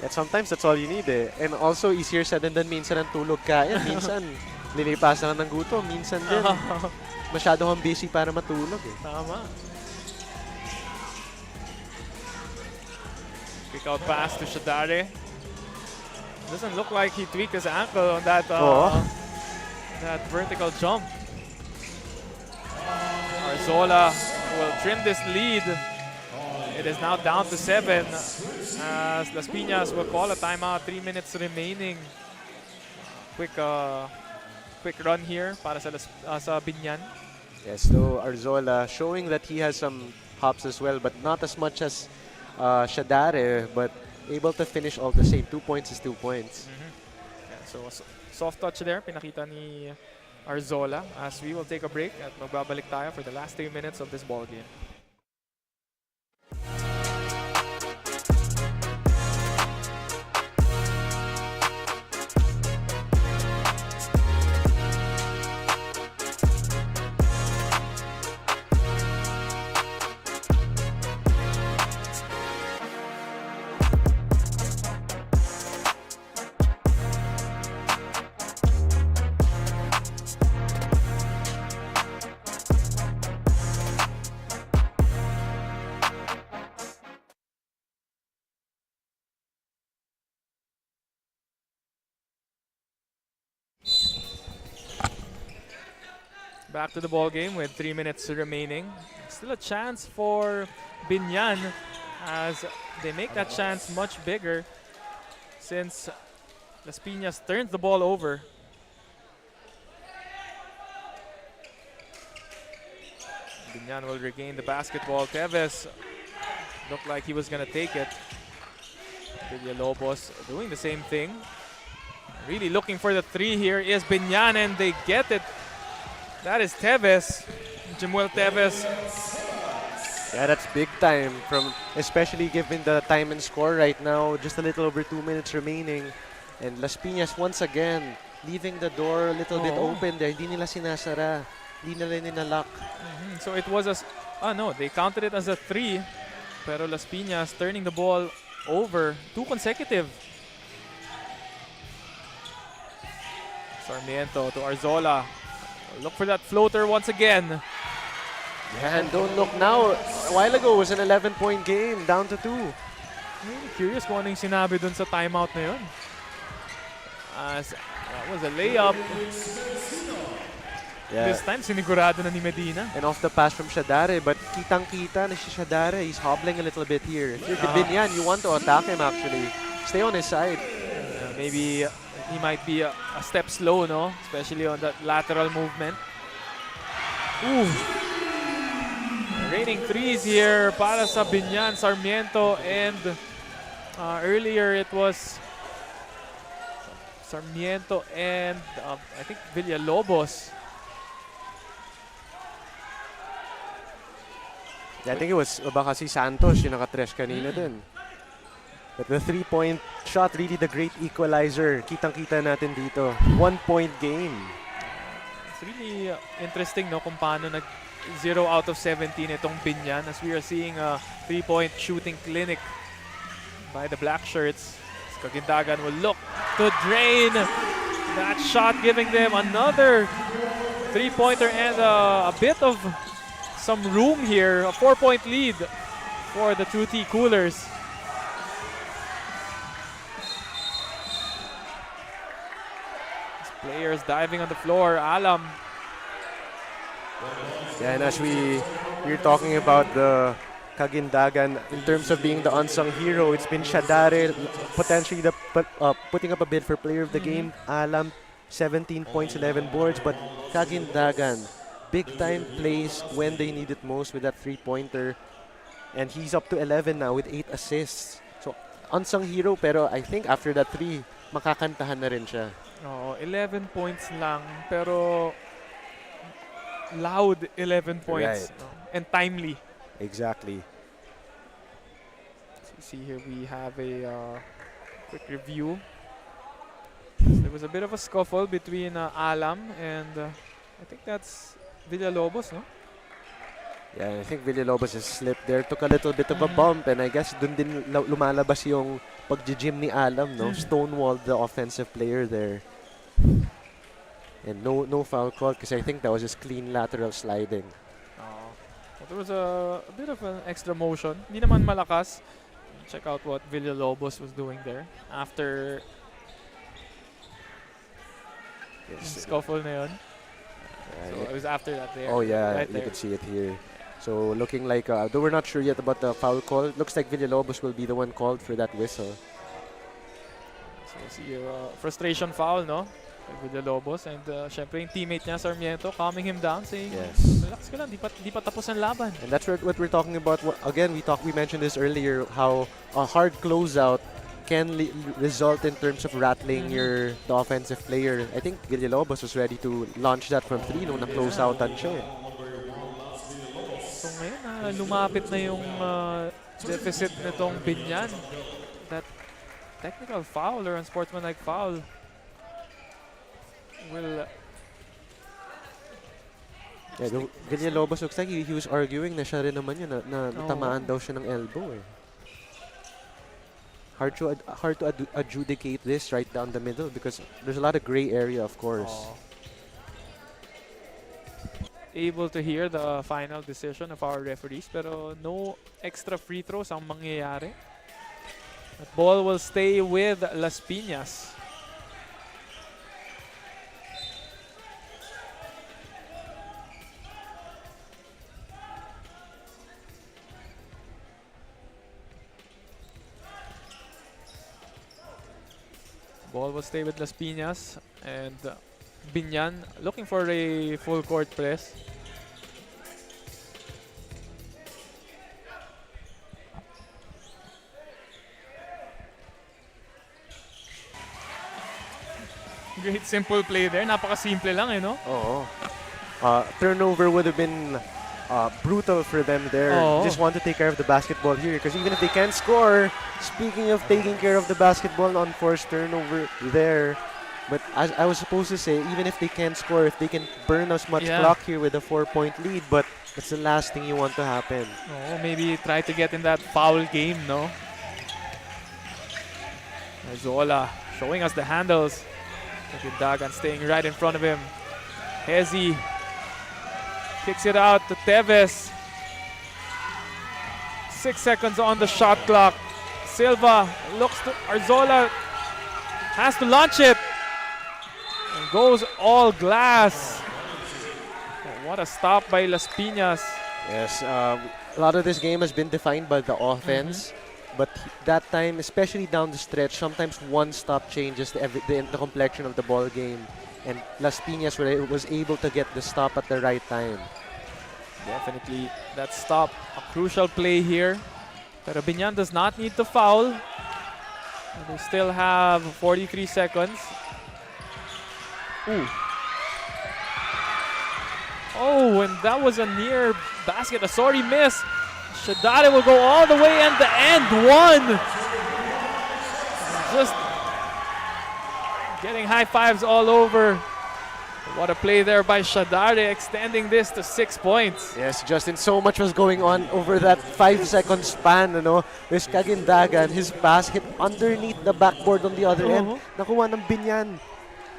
At sometimes that's all you need eh. And also easier said than done. Minsan ang tulog kain. Minsan lilipasan ka ng gutom. Minsan din masyado kang busy para matulog eh. Tama. Kick out pass to Shadare. Doesn't look like he tweaked his ankle on that that vertical jump. Arzola will trim this lead. It is now down to 7 as Las Piñas will call a timeout. 3 minutes remaining. Quick run here para sa BIñAN. Yes, so Arzola showing that he has some hops as well, but not as much as Shadare, but able to finish all the same. 2 points is 2 points. Yeah, so soft touch there, pinakita ni Arzola, as we will take a break at magbabalik tayo for the last 3 minutes of this ball game. back to the ball game with 3 minutes remaining. Still a chance for BIñAN as they make that chance much bigger since Las Piñas turns the ball over. BIñAN will regain the basketball. Teves looked like he was going to take it. Villalobos doing the same thing. Really looking for the three here is BIñAN, and they get it. That is Teves, Jemuel Teves. Yeah, that's big time, especially given the time and score right now. Just a little over 2 minutes remaining. And Las Piñas once again leaving the door a little bit open there. Hindi nila sinasara. Hindi nila ninalock. So it was no, they counted it as a 3. Pero Las Piñas turning the ball over 2 consecutive. Sarmiento to Arzola. Look for that floater once again. Yeah, and don't look now. A while ago, it was an 11-point game, down to 2. Really curious kung ano yung sinabi dun sa timeout na yun. As that was a layup. Yeah. This time, sinigurado na ni Medina. And off the pass from Shadare, but kitang-kita na si Shadare. He's hobbling a little bit here. If you're BIñAN, you want to attack him actually. Stay on his side. Maybe he might be a step slow, no? Especially on that lateral movement. Ooh. Raining threes here para sa BIñAN, Sarmiento, and earlier it was Sarmiento and I think Villalobos. Yeah, I think it was baka si Santos yung nakatres kanina din. But the 3-point shot, really the great equalizer. Kitang-kita natin dito. 1-point game. It's really interesting, no, kung paano nag 0 out of 17 itong BIñAN, as we are seeing a 3-point shooting clinic by the black shirts. Kagindagan will look to drain that shot, giving them another 3-pointer and a bit of some room here. A 4-point lead for the 2T Coolers. Players diving on the floor. Alam. Yeah, and as we're talking about the Kagindagan in terms of being the unsung hero, it's been Shadare potentially putting up a bid for player of the game. Alam 17 points, 11 boards, but Kagindagan big time plays when they need it most with that 3-pointer, and he's up to 11 now with 8 assists. So unsung hero, pero I think after that 3 makakantahan na rin siya. 11 points lang, pero loud 11 points, Right. no? And timely. Exactly. So you see here we have a quick review. There was a bit of a scuffle between Alam and I think that's Villalobos, no? Yeah, I think Villalobos has slipped there. Took a little bit of a bump, and I guess dun din lumalabas yung pag-gym ni Alam, no? Stonewalled the offensive player there. And no foul call because I think that was just clean lateral sliding. Well, there was a bit of an extra motion. Hindi naman malakas. Check out what Villalobos was doing there after yung scuffle na yun. So it was after that there. Oh yeah, right you there. can see it here. So looking like, though we're not sure yet about the foul call, it looks like Villalobos will be the one called for that whistle. So you see frustration foul, no? Villalobos, and syempre yung teammate niya, Sarmiento, calming him down, saying, Yes. relax ka lang, di pa tapos ang laban. And that's what we're talking about. Again, we mentioned this earlier, how a hard closeout can result in terms of rattling the offensive player. I think Villalobos was ready to launch that from 3 nung na-closeoutan siya. So ngayon, lumapit na yung deficit nitong BIñAN. That technical foul or unsportsmanlike foul will... Yeah, Villalobos looks like he was arguing na siya rin naman yun, na natamaan daw siya ng elbow eh. Hard to adjudicate this right down the middle because there's a lot of gray area, of course. Able to hear the final decision of our referees, pero no extra free throws ang mangyayari. The ball will stay with Las Piñas. Ball will stay with Las Piñas, and Binyan looking for a full court press. Great simple play there. Napaka-simple lang eh, no? Oo. Turnover would have been brutal for them there. Oo. Just want to take care of the basketball here because even if they can't score, speaking of taking care of the basketball, unforced turnover there. But as I was supposed to say, even if they can't score, if they can burn as much Yeah. clock here with a 4-point lead, but that's the last thing you want to happen. Oh, maybe try to get in that foul game, no? Zola showing us the handles. Dagan staying right in front of him. Hezi kicks it out to Teves. 6 seconds on the shot clock. Silva looks to Arzola, has to launch it. And goes all glass. Oh, what a stop by Las Piñas. Yes, a lot of this game has been defined by the offense. But that time, especially down the stretch, sometimes one stop changes the complexion of the ball game. And Las Piñas was able to get the stop at the right time. Definitely that stop, a crucial play here. Pero Binyan does not need to foul. And they still have 43 seconds. Ooh. Oh, and that was a near basket. A sorry miss. Shadare will go all the way and the end one. Just getting high fives all over. What a play there by Shadare, extending this to 6 points. Yes, Justin, so much was going on over that 5-second span. There's Kagindagan, his pass hit underneath the backboard on the other end. Nakuha ng Binyan.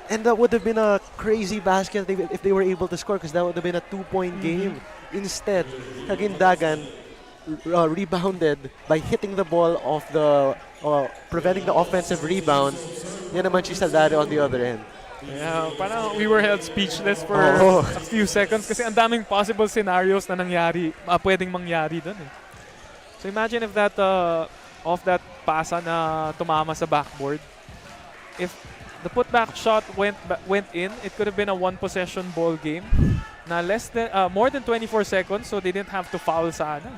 And that would have been a crazy basket if they were able to score because that would have been a 2-point game. Instead, Kagindagan rebounded by hitting the ball off the, preventing the offensive rebound. Yan naman si Shadare on the other end. Yeah, parang we were held speechless for Oo. a few seconds kasi ang daming possible scenarios na nangyari, pwedeng mangyari doon eh. So imagine if that off that pasa na tumama sa backboard, if the putback shot went in, it could have been a one-possession ball game na more than 24 seconds, so they didn't have to foul sana.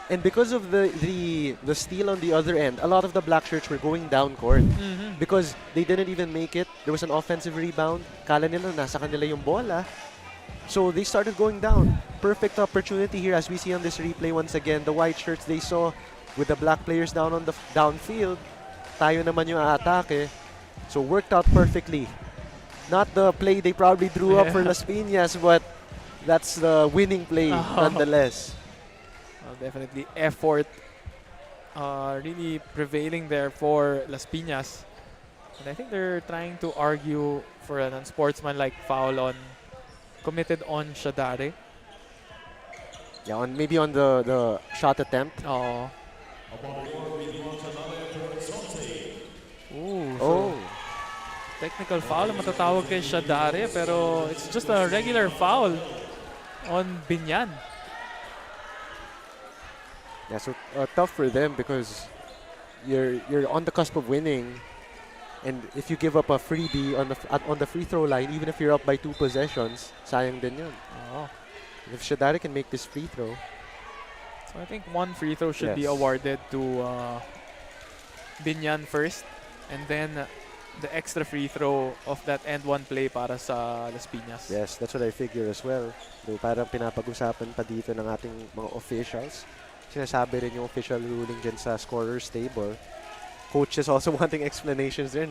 And because of the steal on the other end, a lot of the black shirts were going down court. Because they didn't even make it. There was an offensive rebound. Kala nila nasa kanila yung bola. So they started going down. Perfect opportunity here as we see on this replay once again. The white shirts they saw with the black players down on the downfield. Tayo naman yung aatake. So worked out perfectly. Not the play they probably drew up for Las Piñas, but that's the winning play nonetheless. Definitely effort really prevailing there for Las Piñas. And I think they're trying to argue for an unsportsmanlike foul committed on Shadare. Yeah, maybe on the shot attempt. Oh. Ooh, Oh. technical foul ang matatawag kay Shadare, pero it's just a regular foul on Binyan. Yeah, so tough for them because you're on the cusp of winning, and if you give up a freebie on the free throw line, even if you're up by 2 possessions, sayang din yun. Oh. If Shadare can make this free throw, So I think one free throw should be Yes. awarded to Binyan first, and then the extra free throw of that end one play para sa Las Piñas. yes, that's what I figure as well. Though parang pinapag-usapan pa dito ng ating mga officials. Sinasabi rin yung official ruling dyan sa scorer's table. Coaches also wanting explanations there.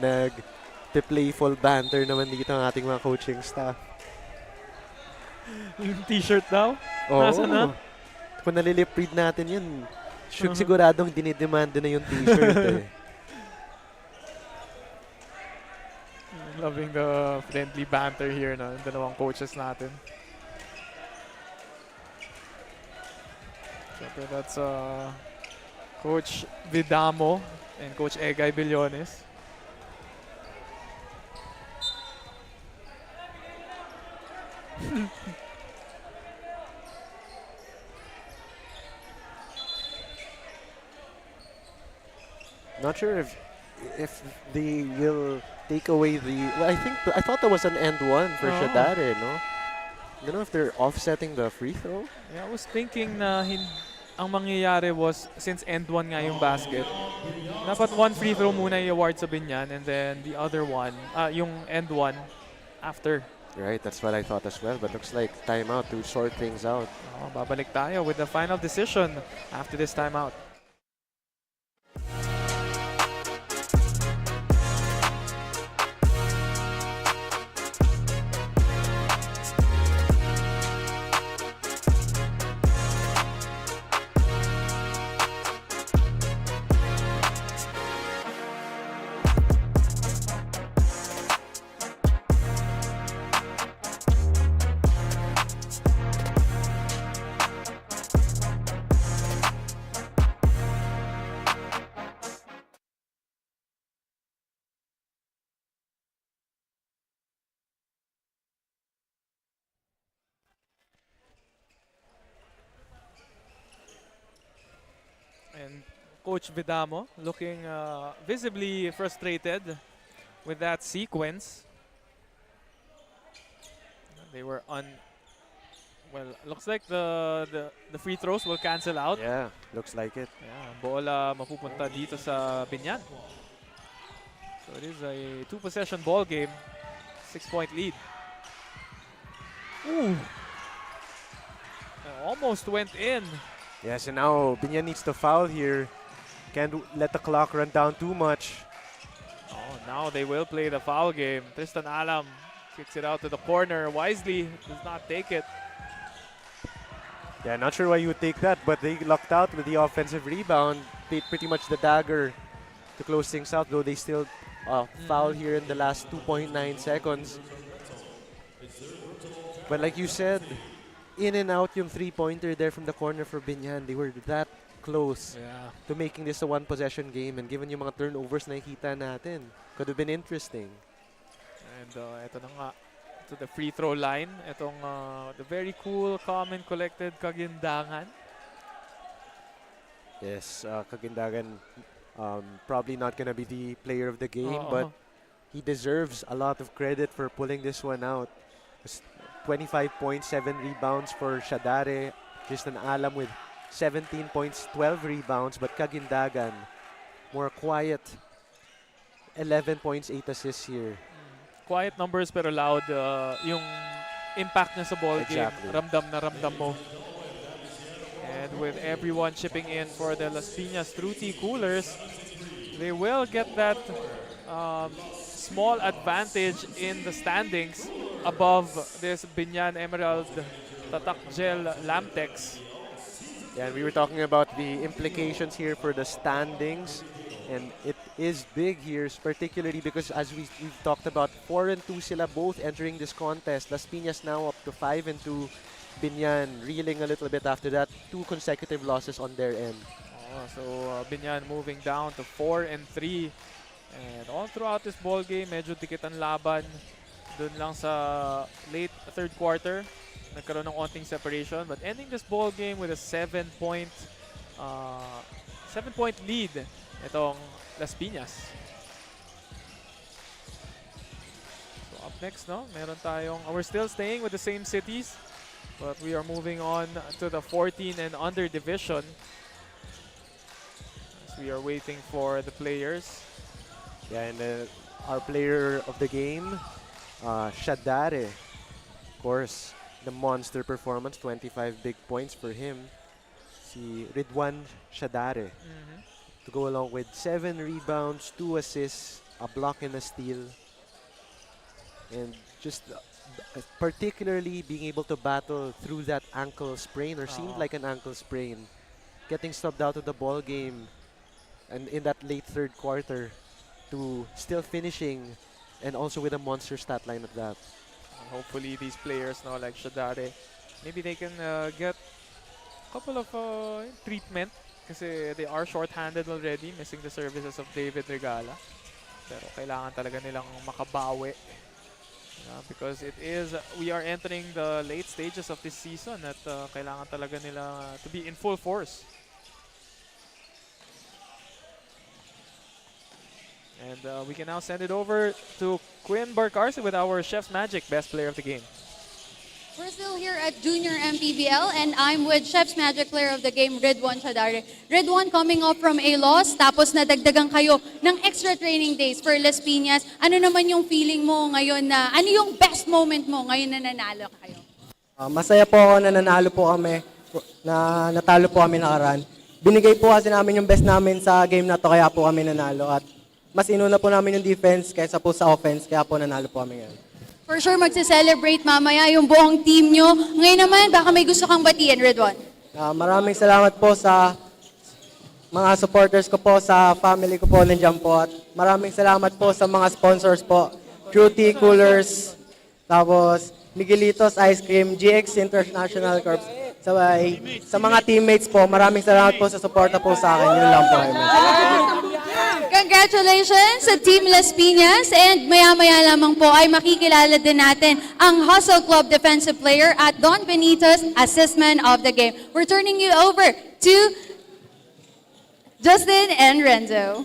Nag-playful banter naman dito ang ating mga coaching staff. Yung t-shirt daw? Oo. Nasa na? Kung nalilip read natin yun, siguradong dinidemand na yung t-shirt eh. Loving the friendly banter here ng dalawang coaches natin. Siyempre, that's Coach Vidamo and Coach Egay Billones. Not sure if they will take away the... Well, I thought that was an end one for Shadare, no? I don't know if they're offsetting the free throw. Yeah, I was thinking na ang mangyayari was, since end one nga yung basket, dapat one free throw muna i-award sa Binyan and then the other one, yung end one, after. Right, that's what I thought as well. But looks like timeout to sort things out. Babalik tayo with the final decision after this timeout. And Coach Vidamo looking visibly frustrated with that sequence. They were well, looks like the free throws will cancel out. Yeah, looks like it. Yeah, bola mapupunta dito sa Binyan. So it is a 2-possession ball game, 6-point lead. Ooh. Almost went in. Yes, and now Binyan needs to foul here. Can't let the clock run down too much. Oh, now they will play the foul game. Tristan Alam kicks it out to the corner. Wisely does not take it. Yeah, not sure why you would take that, but they lucked out with the offensive rebound. Played pretty much the dagger to close things out, though they still foul here in the last 2.9 seconds. But like you said, in and out yung three-pointer there from the corner for Binyan. They were that close to making this a one-possession game, and given yung mga turnovers na nakikita natin, could have been interesting. And ito na nga, to the free throw line. Itong the very cool, calm and collected Kagindangan. Yes, Kagindagan probably not gonna be the player of the game, but he deserves a lot of credit for pulling this one out. 25.7 rebounds for Shadare. Tristan Alam with 17 points, 12 rebounds, but Kagindagan, more quiet, 11 points, 8 assists here. Quiet numbers pero loud. Yung impact niya sa ball game, ramdam na ramdam mo. And with everyone chipping in for the Las Piñas Fruity Coolers, they will get that small advantage in the standings above this Binyan Emerald Tatak Gel LAMTEX. Yeah, and we were talking about the implications here for the standings, and it is big here, particularly because as we've talked about, 4-2 sila both entering this contest. Las Piñas now up to 5-2. Binyan reeling a little bit after that, 2 consecutive losses on their end. So Binyan moving down to 4-3. And all throughout this ball game, medyo dikit ang laban. Doon lang sa late third quarter, nagkaroon ng onting separation. But ending this ball game with a 7-point lead, itong Las Piñas. So up next, no, meron tayong, we're still staying with the same cities, but we are moving on to the 14 and under division. As we are waiting for the players. Yeah, and our player of the game, Shadare. Of course, the monster performance, 25 big points for him. Si Ridwan Shadare. To go along with 7 rebounds, 2 assists, a block and a steal. And just particularly being able to battle through that ankle sprain, or seemed like an ankle sprain. Getting subbed out of the ball game and in that late third quarter, to still finishing, and also with a monster stat line of that. And hopefully these players now like Shadare, maybe they can get a couple of treatment kasi they are short-handed already, missing the services of David Regala. Pero kailangan talaga nilang makabawi. Because it is, we are entering the late stages of this season at kailangan talaga nila to be in full force. And we can now send it over to Quinn Barcarce with our Chef's Magic Best Player of the Game. We're still here at Junior MPBL and I'm with Chef's Magic Player of the Game, Ridwan Chadare. Ridwan, coming off from a loss, tapos nadagdagan kayo ng extra training days for Las Piñas. Ano naman yung feeling mo ngayon na, ano yung best moment mo ngayon na nanalo kayo? Masaya po ako na nanalo po kami, na natalo po kami nakaraan. Binigay po kasi namin yung best namin sa game na to, kaya po kami nanalo. At mas inuna po namin yung defense kaysa po sa offense, kaya po nanalo po kami ngayon. For sure, magse-celebrate mamaya yung buong team nyo. Ngayon naman, baka may gusto kang batiin, Ridwan. Maraming salamat po sa mga supporters ko po, sa family ko po nandiyan po. At maraming salamat po sa mga sponsors po. Fruity Coolers, tapos Miguelitos Ice Cream, GX International Corps. Sa mga teammates po, maraming salamat po sa suporta po sa akin. Yun lang po. Congratulations sa Team Las Piñas and maya-maya lamang po ay makikilala din natin ang Hustle Club defensive player at Don Benito's assist man of the game. We're turning you over to Justin and Renzo.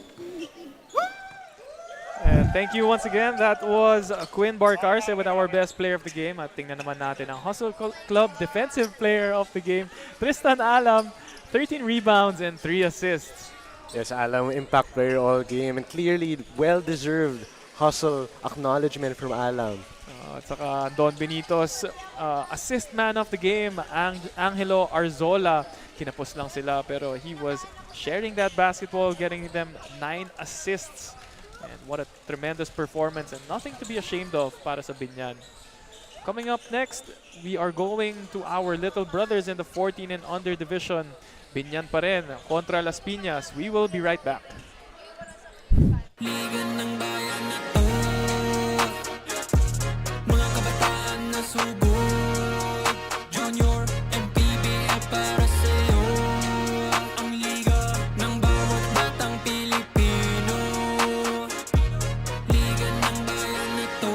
And thank you once again. That was Quinn Barcarce with our best player of the game. At tingnan naman natin ang Hustle Club defensive player of the game, Tristan Alam, 13 rebounds and 3 assists. Yes, Alam, impact player all game and clearly well-deserved hustle acknowledgement from Alam. At saka Don Benito's assist man of the game, Angelo Arzola. Kinapos lang sila pero he was sharing that basketball, getting them 9 assists. And what a tremendous performance and nothing to be ashamed of para sa Binyan. Coming up next, we are going to our little brothers in the 14 and under division. Binyan pa rin kontra Las Piñas. We will be right back. Liga ng bayan na to, mga kabataan na sugod, Junior MPBL para sa'yo. Ang liga ng bawat batang Pilipino, liga ng bayan na to.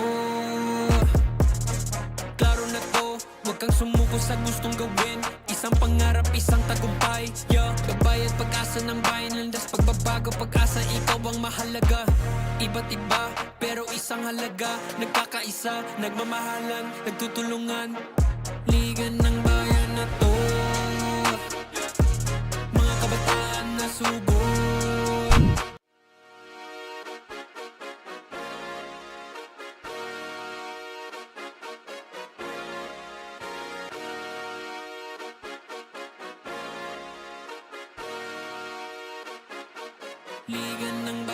Klaro na to, huwag kang sumuko sa gustong gawin. Isang pangarap, isang tagumpay, yeah. Gabay at pag-asa ng bayan, landas pagbabago, pag-asa, ikaw ang mahalaga. Iba't iba, pero isang halaga. Nagkakaisa, nagmamahalan, nagtutulungan. Liga ng bayan na to, mga kabataan na sugod. Liga ng bayan.